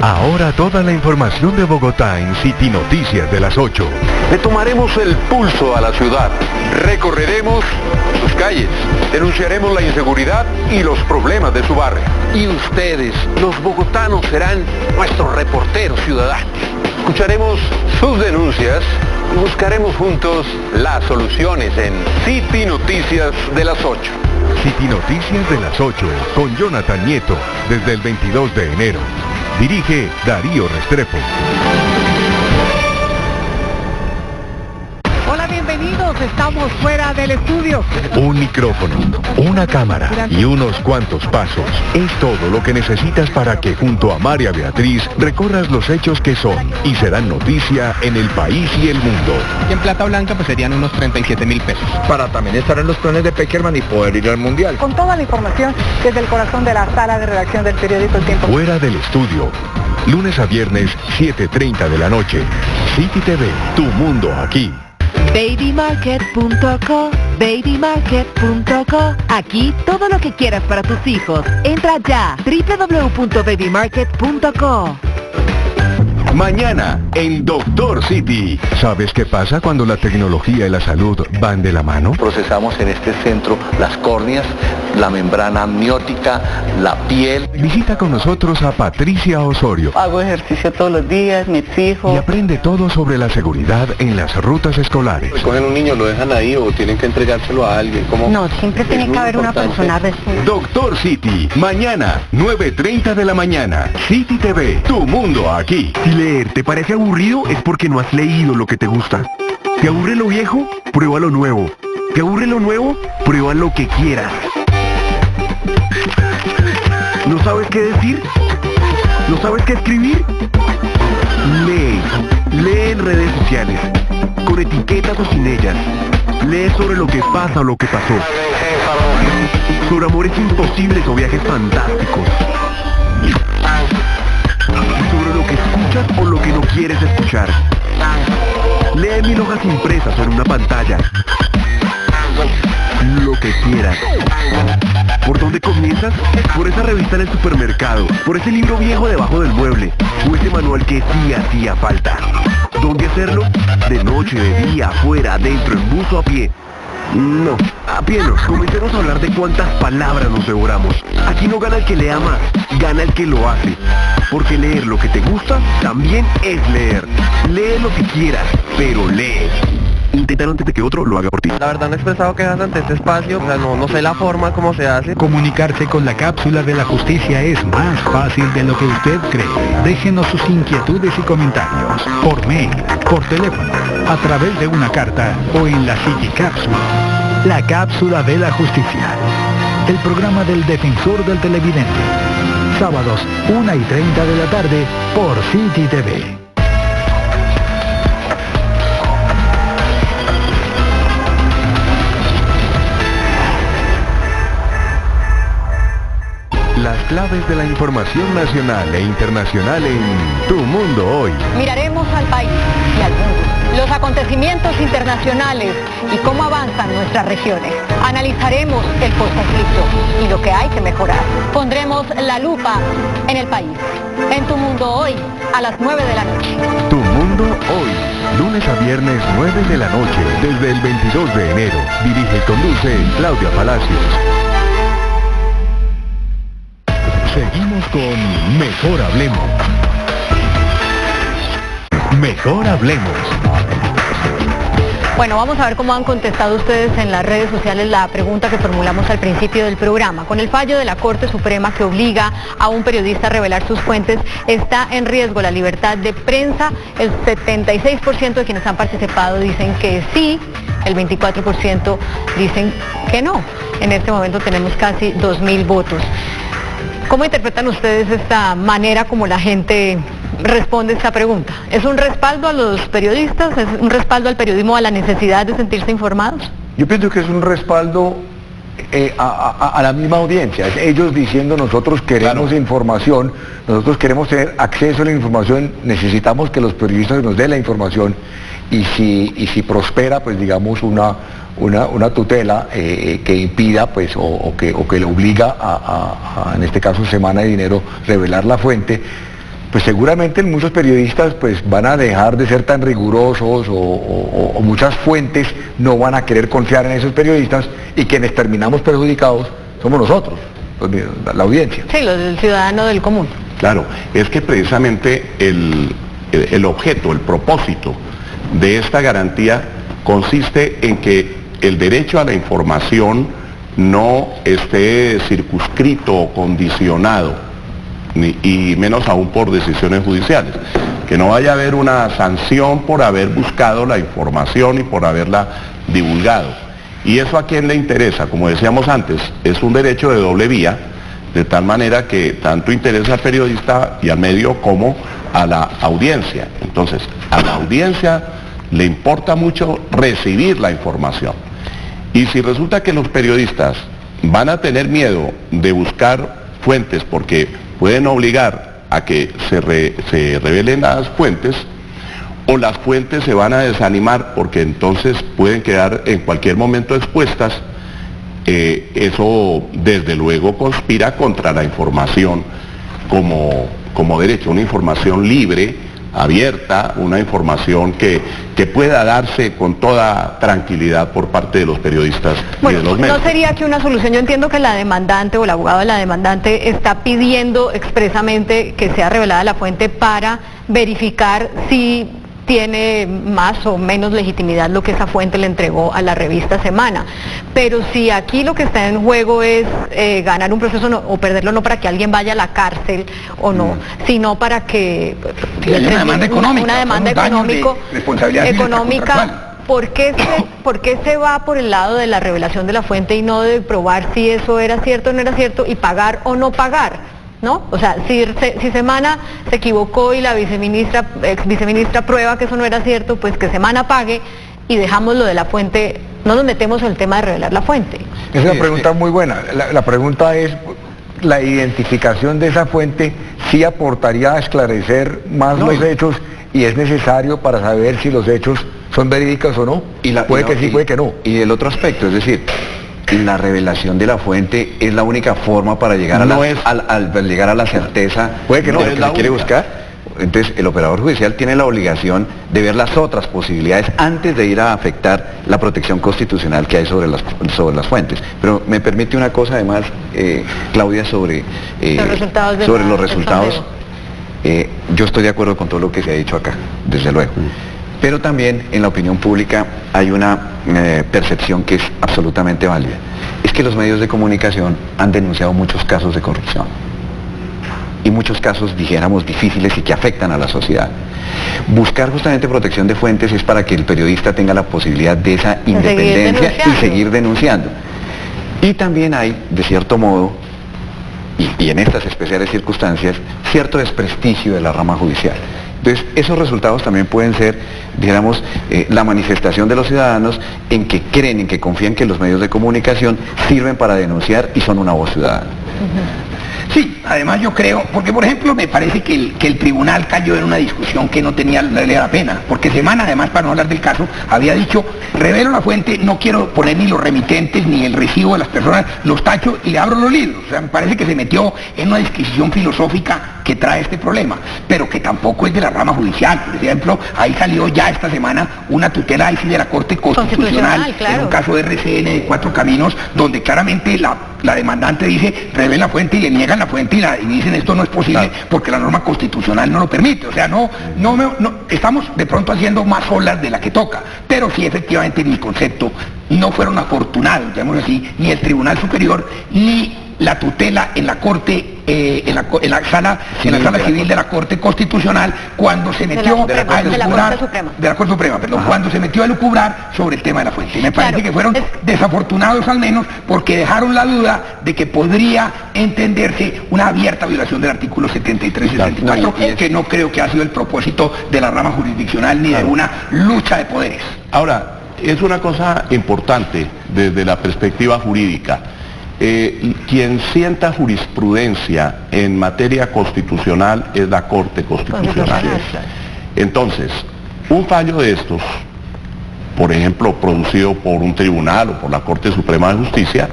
Ahora toda la información de Bogotá en City Noticias de las 8. Le tomaremos el pulso a la ciudad, recorreremos sus calles, denunciaremos la inseguridad y los problemas de su barrio. Y ustedes, los bogotanos, serán nuestros reporteros ciudadanos. Escucharemos sus denuncias y buscaremos juntos las soluciones en City Noticias de las 8. City Noticias de las 8 con Jonathan Nieto desde el 22 de enero. Dirige Darío Restrepo. Hola, bienvenidos. estamos fuera del estudio. Un micrófono, una cámara y unos cuantos pasos. Es todo lo que necesitas para que junto a María Beatriz recorras los hechos que son y serán noticia en el país y el mundo. Y en plata blanca pues serían unos 37.000 pesos. Para también estar en los planes de Peckerman y poder ir al Mundial. Con toda la información desde el corazón de la sala de redacción del periódico El Tiempo. Fuera del estudio. Lunes a viernes, 7:30 de la noche. City TV, tu mundo aquí. Babymarket.co, babymarket.co. Aquí todo lo que quieras para tus hijos. Entra ya, www.babymarket.co. Mañana, en Doctor City. ¿Sabes qué pasa cuando la tecnología y la salud van de la mano? Procesamos en este centro las córneas, la membrana amniótica, la piel. Visita con nosotros a Patricia Osorio. Hago ejercicio todos los días, me exijo. Y aprende todo sobre la seguridad en las rutas escolares. Cogen un niño, lo dejan ahí o tienen que entregárselo a alguien. ¿Cómo? No, siempre tiene que haber una persona responsable. Doctor City, mañana, 9:30 de la mañana. City TV, tu mundo aquí. Si leer te parece aburrido es porque no has leído lo que te gusta. ¿Te aburre lo viejo? Prueba lo nuevo. ¿Te aburre lo nuevo? Prueba lo que quieras. ¿No sabes qué decir? ¿No sabes qué escribir? Lee. Lee en redes sociales, con etiquetas o sin ellas. Lee sobre lo que pasa o lo que pasó. Sobre amores imposibles o viajes fantásticos. Sobre lo que escuchas o lo que no quieres escuchar. Lee 1000 hojas impresas o en una pantalla. Lo que quieras. ¿Por dónde comienzas? Por esa revista en el supermercado, por ese libro viejo debajo del mueble, o ese manual que sí hacía falta. ¿Dónde hacerlo? De noche, de día, afuera, adentro, en bus o a pie. No, a pie no. Comencemos a hablar de cuántas palabras nos devoramos. Aquí no gana el que lea más, gana el que lo hace. Porque leer lo que te gusta también es leer. Lee lo que quieras, pero lee. Intentar antes de que otro lo haga por ti. La verdad no he expresado quejas ante este espacio, o sea, no sé la forma cómo se hace. Comunicarse con la cápsula de la justicia es más fácil de lo que usted cree. Déjenos sus inquietudes y comentarios por mail, por teléfono, a través de una carta o en la City Cápsula. La cápsula de la justicia. El programa del defensor del televidente. Sábados, 1:30 de la tarde por City TV. Las claves de la información nacional e internacional en Tu Mundo Hoy. Miraremos al país y al mundo, los acontecimientos internacionales y cómo avanzan nuestras regiones. Analizaremos el postconflicto y lo que hay que mejorar. Pondremos la lupa en el país. En Tu Mundo Hoy, a las 9 de la noche. Tu Mundo Hoy, lunes a viernes 9 de la noche, desde el 22 de enero. Dirige y conduce Claudia Palacios. Seguimos con Mejor Hablemos. Mejor Hablemos. Bueno, vamos a ver cómo han contestado ustedes en las redes sociales la pregunta que formulamos al principio del programa. Con el fallo de la Corte Suprema que obliga a un periodista a revelar sus fuentes, ¿está en riesgo la libertad de prensa? El 76% de quienes han participado dicen que sí, el 24% dicen que no. En este momento tenemos casi 2.000 votos. ¿Cómo interpretan ustedes esta manera como la gente responde esta pregunta? ¿Es un respaldo a los periodistas? ¿Es un respaldo al periodismo, a la necesidad de sentirse informados? Yo pienso que es un respaldo a la misma audiencia. Ellos diciendo nosotros queremos información, nosotros queremos tener acceso a la información, necesitamos que los periodistas nos den la información y si prospera, pues digamos una tutela que impida pues o que le obliga a en este caso Semana de Dinero revelar la fuente, pues seguramente muchos periodistas pues van a dejar de ser tan rigurosos o muchas fuentes no van a querer confiar en esos periodistas y quienes terminamos perjudicados somos nosotros, la audiencia. Sí, el ciudadano del común. Claro, es que precisamente el objeto, el propósito de esta garantía consiste en que el derecho a la información no esté circunscrito o condicionado, y menos aún por decisiones judiciales. Que no vaya a haber una sanción por haber buscado la información y por haberla divulgado. ¿Y eso a quién le interesa? Como decíamos antes, es un derecho de doble vía, de tal manera que tanto interesa al periodista y al medio como a la audiencia. Entonces, a la audiencia le importa mucho recibir la información. Y si resulta que los periodistas van a tener miedo de buscar fuentes porque pueden obligar a que se revelen las fuentes, o las fuentes se van a desanimar porque entonces pueden quedar en cualquier momento expuestas, eso desde luego conspira contra la información como derecho, una información libre, abierta, una información que pueda darse con toda tranquilidad por parte de los periodistas y de los medios. ¿No sería que una solución? Yo entiendo que la demandante o el abogado de la demandante está pidiendo expresamente que sea revelada la fuente para verificar si tiene más o menos legitimidad lo que esa fuente le entregó a la revista Semana. Pero si aquí lo que está en juego es ganar un proceso o perderlo, no para que alguien vaya a la cárcel o no, sino para que una demanda económica, ¿por qué se va por el lado de la revelación de la fuente y no de probar si eso era cierto o no era cierto y pagar o no pagar? ¿No? O sea, si Semana se equivocó y la ex viceministra prueba que eso no era cierto, pues que Semana pague y dejamos lo de la fuente, no nos metemos en el tema de revelar la fuente. Es una pregunta muy buena. La pregunta es, ¿la identificación de esa fuente sí aportaría a esclarecer más los hechos y es necesario para saber si los hechos son verídicos o no? Puede que sí, puede que no. Y el otro aspecto, es decir, la revelación de la fuente es la única forma para llegar llegar a la certeza de lo que se quiere buscar. Entonces el operador judicial tiene la obligación de ver las otras posibilidades antes de ir a afectar la protección constitucional que hay sobre las fuentes. Pero me permite una cosa además, Claudia, sobre los resultados. Yo estoy de acuerdo con todo lo que se ha dicho acá, desde luego. Pero también en la opinión pública hay una percepción que es absolutamente válida. Es que los medios de comunicación han denunciado muchos casos de corrupción. Y muchos casos, dijéramos, difíciles y que afectan a la sociedad. Buscar justamente protección de fuentes es para que el periodista tenga la posibilidad de esa independencia y seguir denunciando. Y también hay, de cierto modo, y en estas especiales circunstancias, cierto desprestigio de la rama judicial. Entonces, esos resultados también pueden ser, digamos, la manifestación de los ciudadanos en que creen, en que confían que los medios de comunicación sirven para denunciar y son una voz ciudadana. Sí, además yo creo, porque por ejemplo me parece que el tribunal cayó en una discusión que no tenía la pena, porque Semana, además, para no hablar del caso, había dicho, revelo la fuente, no quiero poner ni los remitentes ni el recibo de las personas, los tacho y le abro los libros. O sea, me parece que se metió en una disquisición filosófica que trae este problema, pero que tampoco es de la rama judicial. Por ejemplo, ahí salió ya esta semana una tutela ahí sí de la Corte Constitucional, en un caso de RCN de Cuatro Caminos, donde claramente la demandante dice, revelen la fuente y le niegan la fuente y dicen esto no es posible porque la norma constitucional no lo permite. O sea, no estamos de pronto haciendo más olas de la que toca, pero sí efectivamente en mi concepto no fueron afortunados, digamos así, ni el Tribunal Superior ni la tutela en la Corte, en la sala civil de la Corte Constitucional cuando se metió a elucubrar de la Corte Suprema, perdón, cuando se metió a elucubrar sobre el tema de la fuente. Me parece que fueron desafortunados al menos porque dejaron la duda de que podría entenderse una abierta violación del artículo 73 y 74, que no creo que ha sido el propósito de la rama jurisdiccional ni de una lucha de poderes. Ahora, es una cosa importante desde la perspectiva jurídica. Quien sienta jurisprudencia en materia constitucional es la Corte Constitucional. Entonces, un fallo de estos, por ejemplo, producido por un tribunal o por la Corte Suprema de Justicia,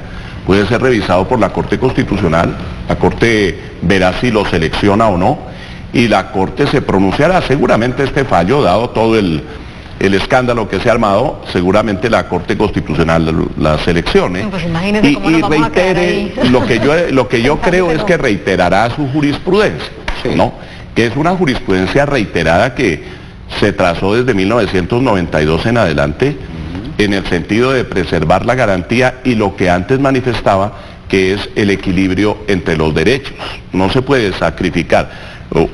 puede ser revisado por la Corte Constitucional, la Corte verá si lo selecciona o no, y la Corte se pronunciará. Seguramente este fallo, dado todo el escándalo que se ha armado, seguramente la Corte Constitucional la seleccione y reitere. Lo que yo creo es que reiterará su jurisprudencia, ¿no? Que es una jurisprudencia reiterada que se trazó desde 1992 en adelante, en el sentido de preservar la garantía y lo que antes manifestaba, que es el equilibrio entre los derechos. No se puede sacrificar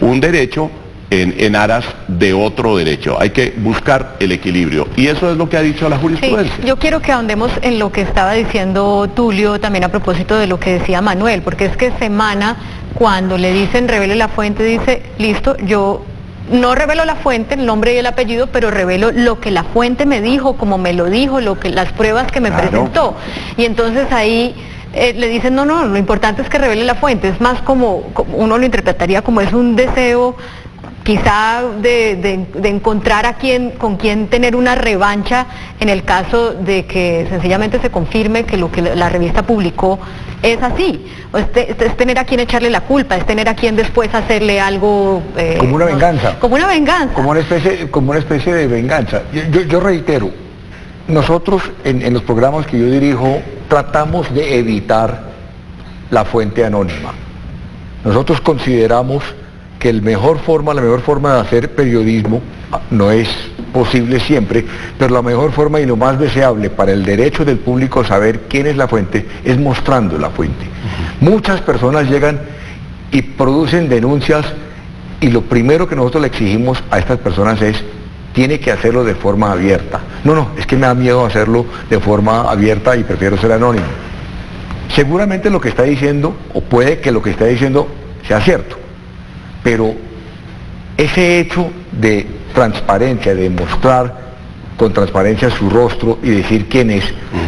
un derecho en aras de otro derecho. Hay que buscar el equilibrio. Y eso es lo que ha dicho la jurisprudencia. Sí, yo quiero que ahondemos en lo que estaba diciendo Tulio, también a propósito de lo que decía Manuel, porque es que Semana, cuando le dicen revele la fuente, dice, listo, yo no revelo la fuente, el nombre y el apellido, pero revelo lo que la fuente me dijo, como me lo dijo, las pruebas que me presentó. Y entonces ahí le dicen, no, lo importante es que revele la fuente. Es más como uno lo interpretaría como es un deseo quizá de encontrar con quien tener una revancha en el caso de que sencillamente se confirme que lo que la revista publicó es así. Es tener a quien echarle la culpa, es tener a quien después hacerle algo... como una venganza. Como una venganza. Como una especie de venganza. Yo reitero, nosotros en los programas que yo dirijo tratamos de evitar la fuente anónima. Nosotros consideramos que la mejor forma de hacer periodismo no es posible siempre, pero la mejor forma y lo más deseable para el derecho del público a saber quién es la fuente es mostrando la fuente. Muchas personas llegan y producen denuncias y lo primero que nosotros le exigimos a estas personas es tiene que hacerlo de forma abierta. No, es que me da miedo hacerlo de forma abierta y prefiero ser anónimo. Seguramente lo que está diciendo, o puede que lo que está diciendo sea cierto, pero ese hecho de transparencia, de mostrar con transparencia su rostro y decir quién es,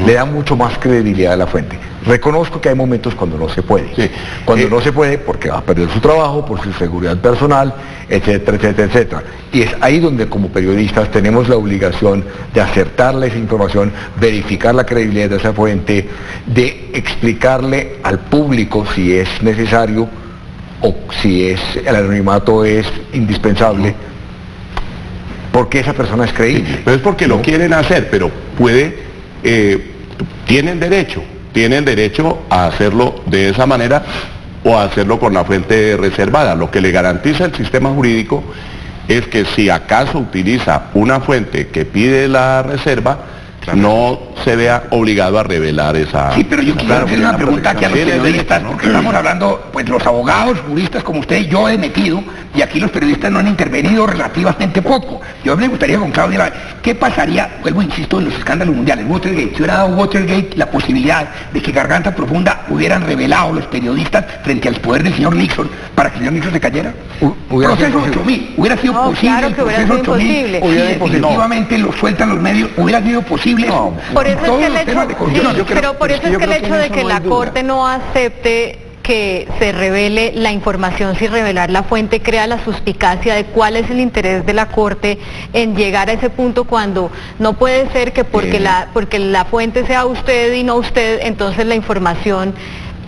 le da mucho más credibilidad a la fuente. Reconozco que hay momentos cuando no se puede. Sí. Cuando no se puede porque va a perder su trabajo, por su seguridad personal, etcétera, etcétera, etcétera. Y es ahí donde como periodistas tenemos la obligación de acertarle esa información, verificar la credibilidad de esa fuente, de explicarle al público si es necesario o si el anonimato es indispensable, porque esa persona es creíble. Pero es porque lo quieren hacer, pero tienen derecho a hacerlo de esa manera o a hacerlo con la fuente reservada. Lo que le garantiza el sistema jurídico es que si acaso utiliza una fuente que pide la reserva, no se vea obligado a revelar esa... Sí, pero yo quiero hacer una pregunta aquí a los periodistas, porque estamos hablando, pues los abogados, juristas como usted, yo he metido, y aquí los periodistas no han intervenido relativamente poco. Yo me gustaría con Claudia, ¿qué pasaría, vuelvo, insisto, en los escándalos mundiales, Watergate? Si hubiera dado Watergate la posibilidad de que Garganta Profunda hubieran revelado los periodistas frente al poder del señor Nixon, para que el señor Nixon se cayera. Proceso 8000, hubiera sido posible, claro que hubiera sido imposible. Si definitivamente lo sueltan los medios, hubiera sido posible. No, por eso es que el hecho, pero por eso es que el hecho de que la Corte no acepte que se revele la información sin revelar la fuente crea la suspicacia de cuál es el interés de la Corte en llegar a ese punto, cuando no puede ser que porque la fuente sea usted y no usted, entonces la información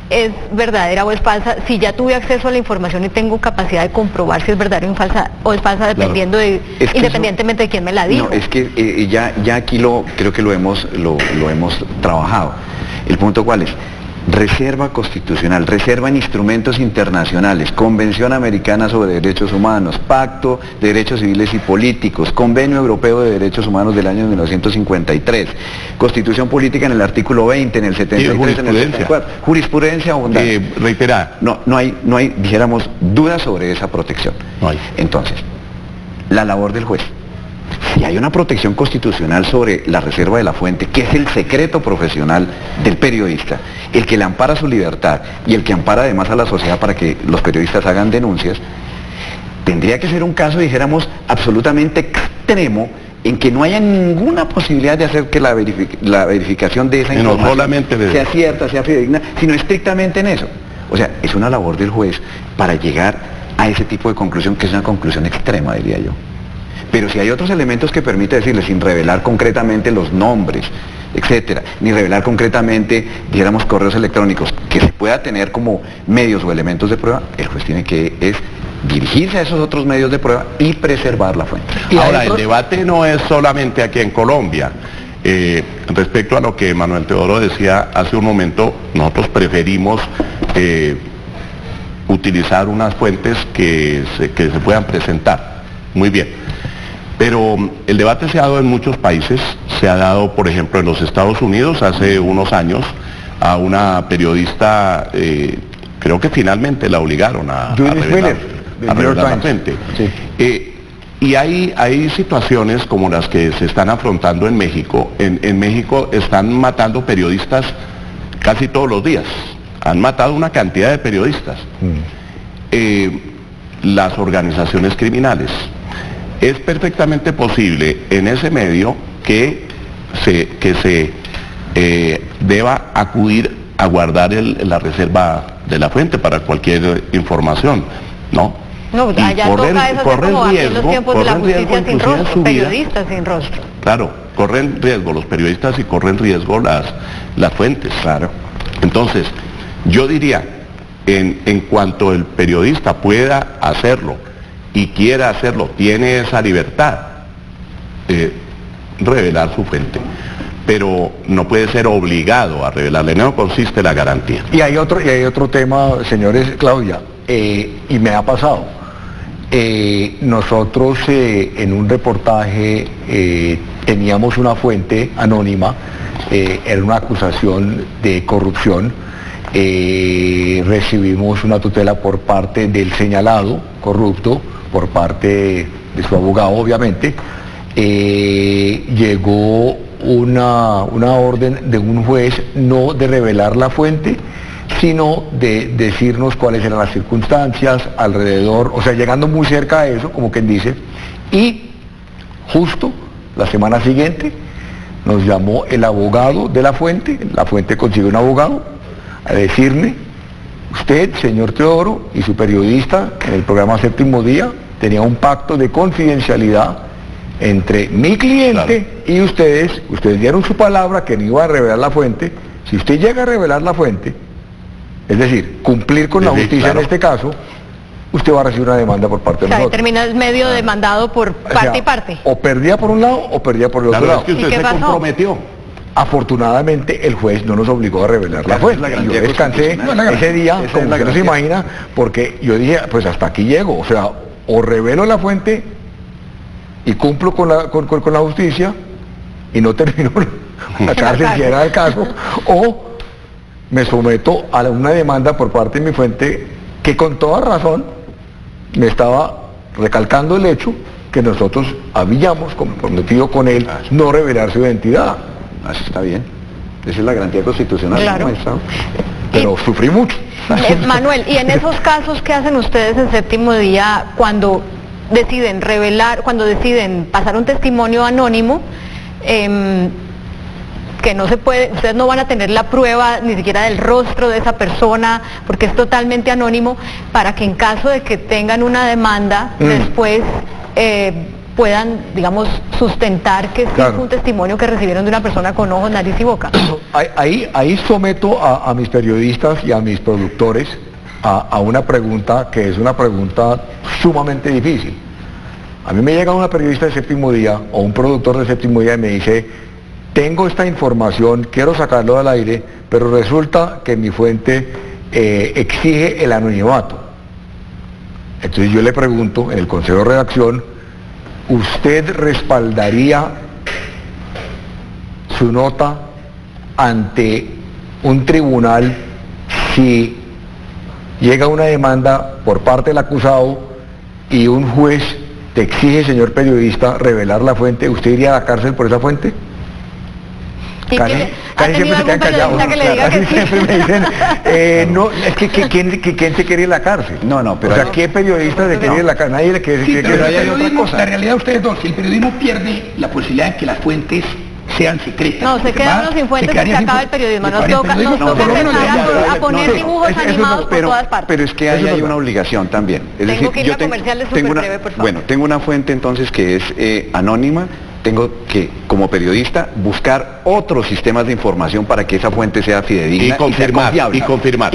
es verdadera o es falsa. Si ya tuve acceso a la información y tengo capacidad de comprobar si es verdadera o es falsa, dependiendo independientemente de quién me la dijo. No, es que ya aquí creo que lo hemos trabajado. ¿El punto cuál es? Reserva constitucional, reserva en instrumentos internacionales, Convención Americana sobre Derechos Humanos, Pacto de Derechos Civiles y Políticos, Convenio Europeo de Derechos Humanos del año 1953, Constitución Política en el artículo 20, en el 73, en el 74, jurisprudencia abundante. Reiterada. No hay, dijéramos, dudas sobre esa protección. No hay. Entonces, la labor del juez. Si hay una protección constitucional sobre la reserva de la fuente, que es el secreto profesional del periodista, el que le ampara su libertad y el que ampara además a la sociedad para que los periodistas hagan denuncias, tendría que ser un caso, dijéramos, absolutamente extremo, en que no haya ninguna posibilidad de hacer que la verificación de esa información sea cierta, sea fidedigna, sino estrictamente en eso. O sea, es una labor del juez para llegar a ese tipo de conclusión, que es una conclusión extrema, diría yo. Pero si hay otros elementos que permite decirle, sin revelar concretamente los nombres, etcétera, ni revelar concretamente, dijéramos, correos electrónicos, que se pueda tener como medios o elementos de prueba, el juez tiene que dirigirse a esos otros medios de prueba y preservar la fuente. Ahora, el debate no es solamente aquí en Colombia. Respecto a lo que Manuel Teodoro decía hace un momento, nosotros preferimos utilizar unas fuentes que se puedan presentar. Muy bien. Pero el debate se ha dado en muchos países, se ha dado, por ejemplo, en los Estados Unidos hace unos años a una periodista, creo que finalmente la obligaron a revelar. a revelar la fuente. Sí. Y hay situaciones como las que se están afrontando en México. En México están matando periodistas casi todos los días. Han matado una cantidad de periodistas. Las organizaciones criminales. Es perfectamente posible en ese medio que se deba acudir a guardar la reserva de la fuente para cualquier información, ¿no? No, allá toca eso hacer como aquí en los tiempos de la justicia sin rostro, periodistas sin rostro. Claro, corren riesgo los periodistas y corren riesgo las fuentes. Claro. Entonces, yo diría, en cuanto el periodista pueda hacerlo y quiera hacerlo, tiene esa libertad de revelar su fuente, pero no puede ser obligado a revelarle, no consiste la garantía. Y hay otro tema, señores, Claudia, y me ha pasado. Nosotros en un reportaje teníamos una fuente anónima, era una acusación de corrupción, recibimos una tutela por parte del señalado corrupto, por parte de su abogado obviamente, llegó una orden de un juez no de revelar la fuente, sino de decirnos cuáles eran las circunstancias alrededor, o sea, llegando muy cerca a eso, como quien dice, y justo la semana siguiente nos llamó el abogado de la fuente consiguió un abogado, a decirme, usted, señor Teodoro, y su periodista en el programa Séptimo Día, tenía un pacto de confidencialidad entre mi cliente y ustedes dieron su palabra que no iba a revelar la fuente. Si usted llega a revelar la fuente, es decir, cumplir con la justicia en este caso, usted va a recibir una demanda por parte de nosotros. Termina el medio demandado por parte y parte. O perdía por un lado o perdía por el otro lado. Es que usted se comprometió. Afortunadamente el juez no nos obligó a revelar la fuente. Yo descansé ese día, como usted no se imagina, porque yo dije, pues hasta aquí llego, o sea, o revelo la fuente y cumplo con la justicia y no termino la cárcel si era el caso, o me someto a una demanda por parte de mi fuente que con toda razón me estaba recalcando el hecho que nosotros habíamos comprometido con él no revelar su identidad. Así está bien. Esa es la garantía constitucional. Claro. Pero sufrí mucho. Manuel, ¿y en esos casos qué hacen ustedes en Séptimo Día cuando deciden revelar, cuando deciden pasar un testimonio anónimo, que no se puede, ustedes no van a tener la prueba ni siquiera del rostro de esa persona, porque es totalmente anónimo, para que en caso de que tengan una demanda, después puedan, digamos, sustentar que es un testimonio que recibieron de una persona con ojos, nariz y boca? Ahí someto a mis periodistas y a mis productores a una pregunta que es una pregunta sumamente difícil. A mí me llega una periodista de Séptimo Día o un productor de Séptimo Día y me dice, tengo esta información, quiero sacarlo al aire, pero resulta que mi fuente exige el anonimato. Entonces yo le pregunto en el Consejo de Redacción, ¿usted respaldaría su nota ante un tribunal si llega una demanda por parte del acusado y un juez te exige, señor periodista, revelar la fuente? ¿Usted iría a la cárcel por esa fuente? Casi siempre se quedan callados. Casi siempre me dicen, no, es que ¿quién se quiere ir a la cárcel? No, pero... O sea, ¿qué periodista se quiere ir a la cárcel? Nadie le quiere ir a la cárcel. La realidad, ustedes dos, si el periodismo pierde la posibilidad de que las fuentes sean secretas. No, se queda uno sin fuentes y se acaba el periodismo. Nos toca empezar a poner dibujos animados por todas partes. Pero es que ahí hay una obligación también. Es decir, que ir a comerciales súper breve, por favor. Bueno, tengo una fuente entonces que es anónima. Tengo que, como periodista, buscar otros sistemas de información para que esa fuente sea fidedigna y confirmar.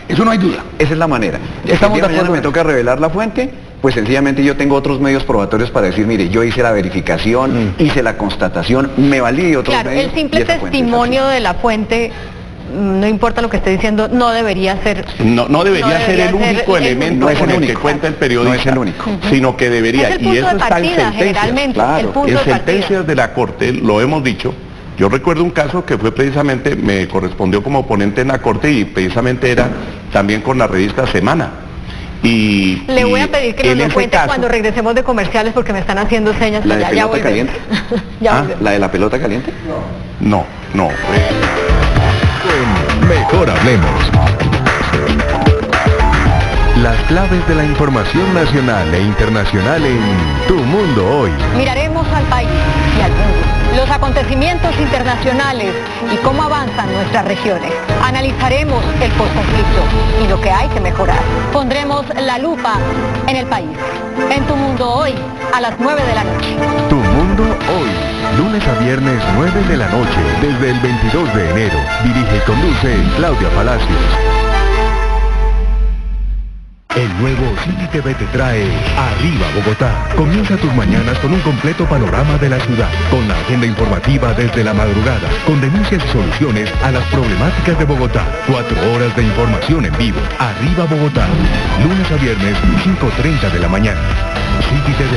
Eso no hay duda. Esa es la manera. Estamos de acuerdo. Me toca revelar la fuente, pues sencillamente yo tengo otros medios probatorios para decir, mire, yo hice la verificación, hice la constatación, me valí otros medios. Claro, el simple testimonio de la fuente, no importa lo que esté diciendo, no debería ser... No debería ser el único elemento con el que cuenta el periodista. No es el único. Sino que debería, y eso está en sentencias. Claro, en sentencias de la Corte, lo hemos dicho. Yo recuerdo un caso que fue precisamente, me correspondió como ponente en la Corte y precisamente era también con la revista Semana. Y le voy a pedir que nos lo cuente cuando regresemos de comerciales porque me están haciendo señas. ¿La de pelota caliente? ¿La de la pelota caliente? No. Mejor hablemos. Las claves de la información nacional e internacional en Tu Mundo Hoy. Miraremos al país y al mundo, los acontecimientos internacionales y cómo avanzan nuestras regiones. Analizaremos el postconflicto y lo que hay que mejorar. Pondremos la lupa en el país. En Tu Mundo Hoy, a las 9 de la noche. Tu Mundo Hoy, lunes a viernes 9 de la noche, desde el 22 de enero. Dirige y conduce Claudia Palacios. El nuevo City TV te trae Arriba Bogotá. Comienza tus mañanas con un completo panorama de la ciudad, con la agenda informativa desde la madrugada, con denuncias y soluciones a las problemáticas de Bogotá. 4 horas de información en vivo. Arriba Bogotá, lunes a viernes 5:30 de la mañana. City TV,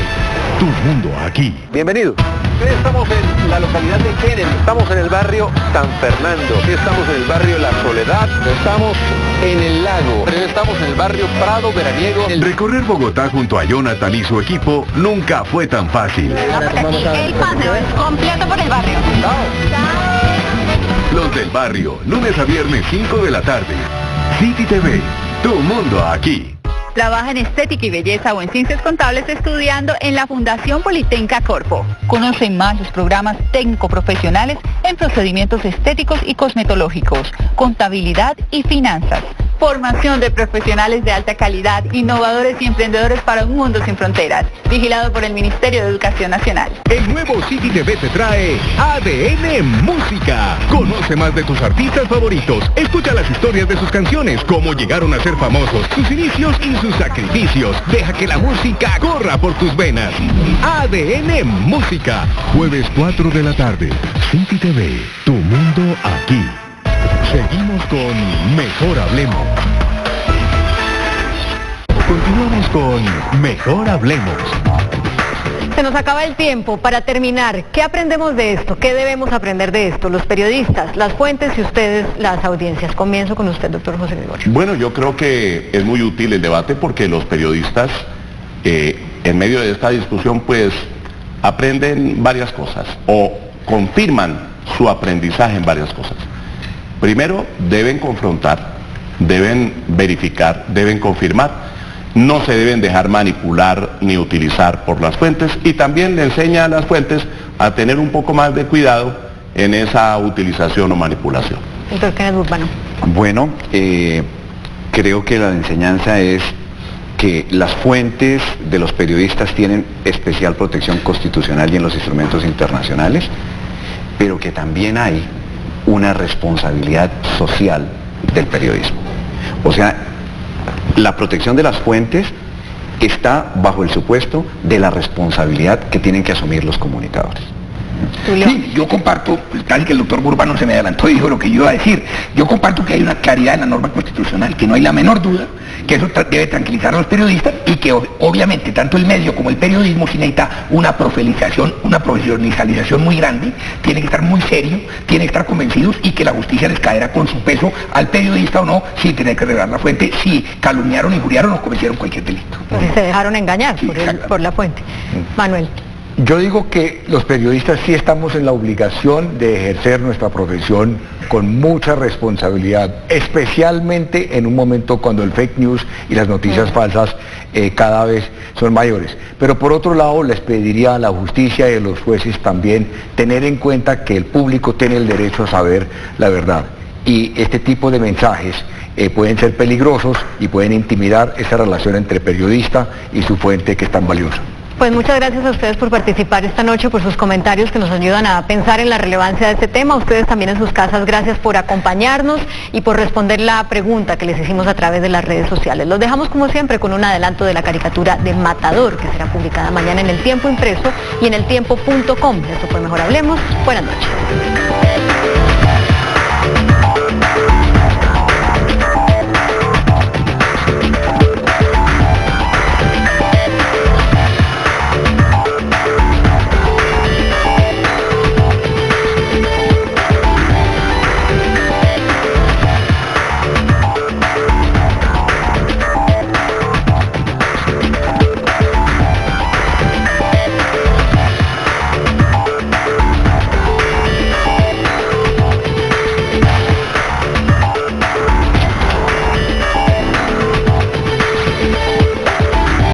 tu mundo aquí. Bienvenidos. Estamos en la localidad de Kennedy, estamos en el barrio San Fernando, estamos en el barrio La Soledad, estamos en el lago, estamos en el barrio Prado Veraniego. Recorrer Bogotá junto a Jonathan y su equipo nunca fue tan fácil. El paseo es completo por el barrio. Los del barrio, lunes a viernes 5 de la tarde. City TV, tu mundo aquí. Trabaja en estética y belleza o en ciencias contables estudiando en la Fundación Politenca Corpo. Conoce más los programas técnico-profesionales en procedimientos estéticos y cosmetológicos, contabilidad y finanzas. Formación de profesionales de alta calidad, innovadores y emprendedores para un mundo sin fronteras. Vigilado por el Ministerio de Educación Nacional. El nuevo City TV te trae ADN Música. Conoce más de tus artistas favoritos. Escucha las historias de sus canciones, cómo llegaron a ser famosos, sus inicios y sus sacrificios. Deja que la música corra por tus venas. ADN Música. Jueves 4 de la tarde. City TV, tu mundo aquí. Seguimos con Mejor Hablemos. Continuamos con Mejor Hablemos. Se nos acaba el tiempo. Para terminar, ¿qué aprendemos de esto? ¿Qué debemos aprender de esto? Los periodistas, las fuentes y ustedes, las audiencias. Comienzo con usted, doctor José Gregorio. Bueno, yo creo que es muy útil el debate porque los periodistas, en medio de esta discusión, pues, aprenden varias cosas o confirman su aprendizaje en varias cosas. Primero, deben confrontar, deben verificar, deben confirmar. No se deben dejar manipular ni utilizar por las fuentes y también le enseña a las fuentes a tener un poco más de cuidado en esa utilización o manipulación. Doctor Kenneth Urbano. Bueno, creo que la enseñanza es que las fuentes de los periodistas tienen especial protección constitucional y en los instrumentos internacionales, pero que también hay una responsabilidad social del periodismo. O sea, la protección de las fuentes está bajo el supuesto de la responsabilidad que tienen que asumir los comunicadores. Sí, yo comparto, tal que el doctor Urbano se me adelantó y dijo lo que yo iba a decir. Yo comparto que hay una claridad en la norma constitucional, que no hay la menor duda, que eso debe tranquilizar a los periodistas y que obviamente tanto el medio como el periodismo, si necesita una profesionalización muy grande, tiene que estar muy serio, tiene que estar convencidos y que la justicia les caerá con su peso al periodista o no, sin tener que revelar la fuente, si calumniaron, injuriaron o cometieron cualquier delito. Porque se dejaron engañar por la fuente. Manuel. Yo digo que los periodistas sí estamos en la obligación de ejercer nuestra profesión con mucha responsabilidad, especialmente en un momento cuando el fake news y las noticias falsas cada vez son mayores. Pero por otro lado les pediría a la justicia y a los jueces también tener en cuenta que el público tiene el derecho a saber la verdad. Y este tipo de mensajes pueden ser peligrosos y pueden intimidar esa relación entre periodista y su fuente que es tan valiosa. Pues muchas gracias a ustedes por participar esta noche, por sus comentarios que nos ayudan a pensar en la relevancia de este tema. Ustedes también en sus casas, gracias por acompañarnos y por responder la pregunta que les hicimos a través de las redes sociales. Los dejamos como siempre con un adelanto de la caricatura de Matador, que será publicada mañana en El Tiempo Impreso y en eltiempo.com. Esto fue Mejor Hablemos. Buenas noches.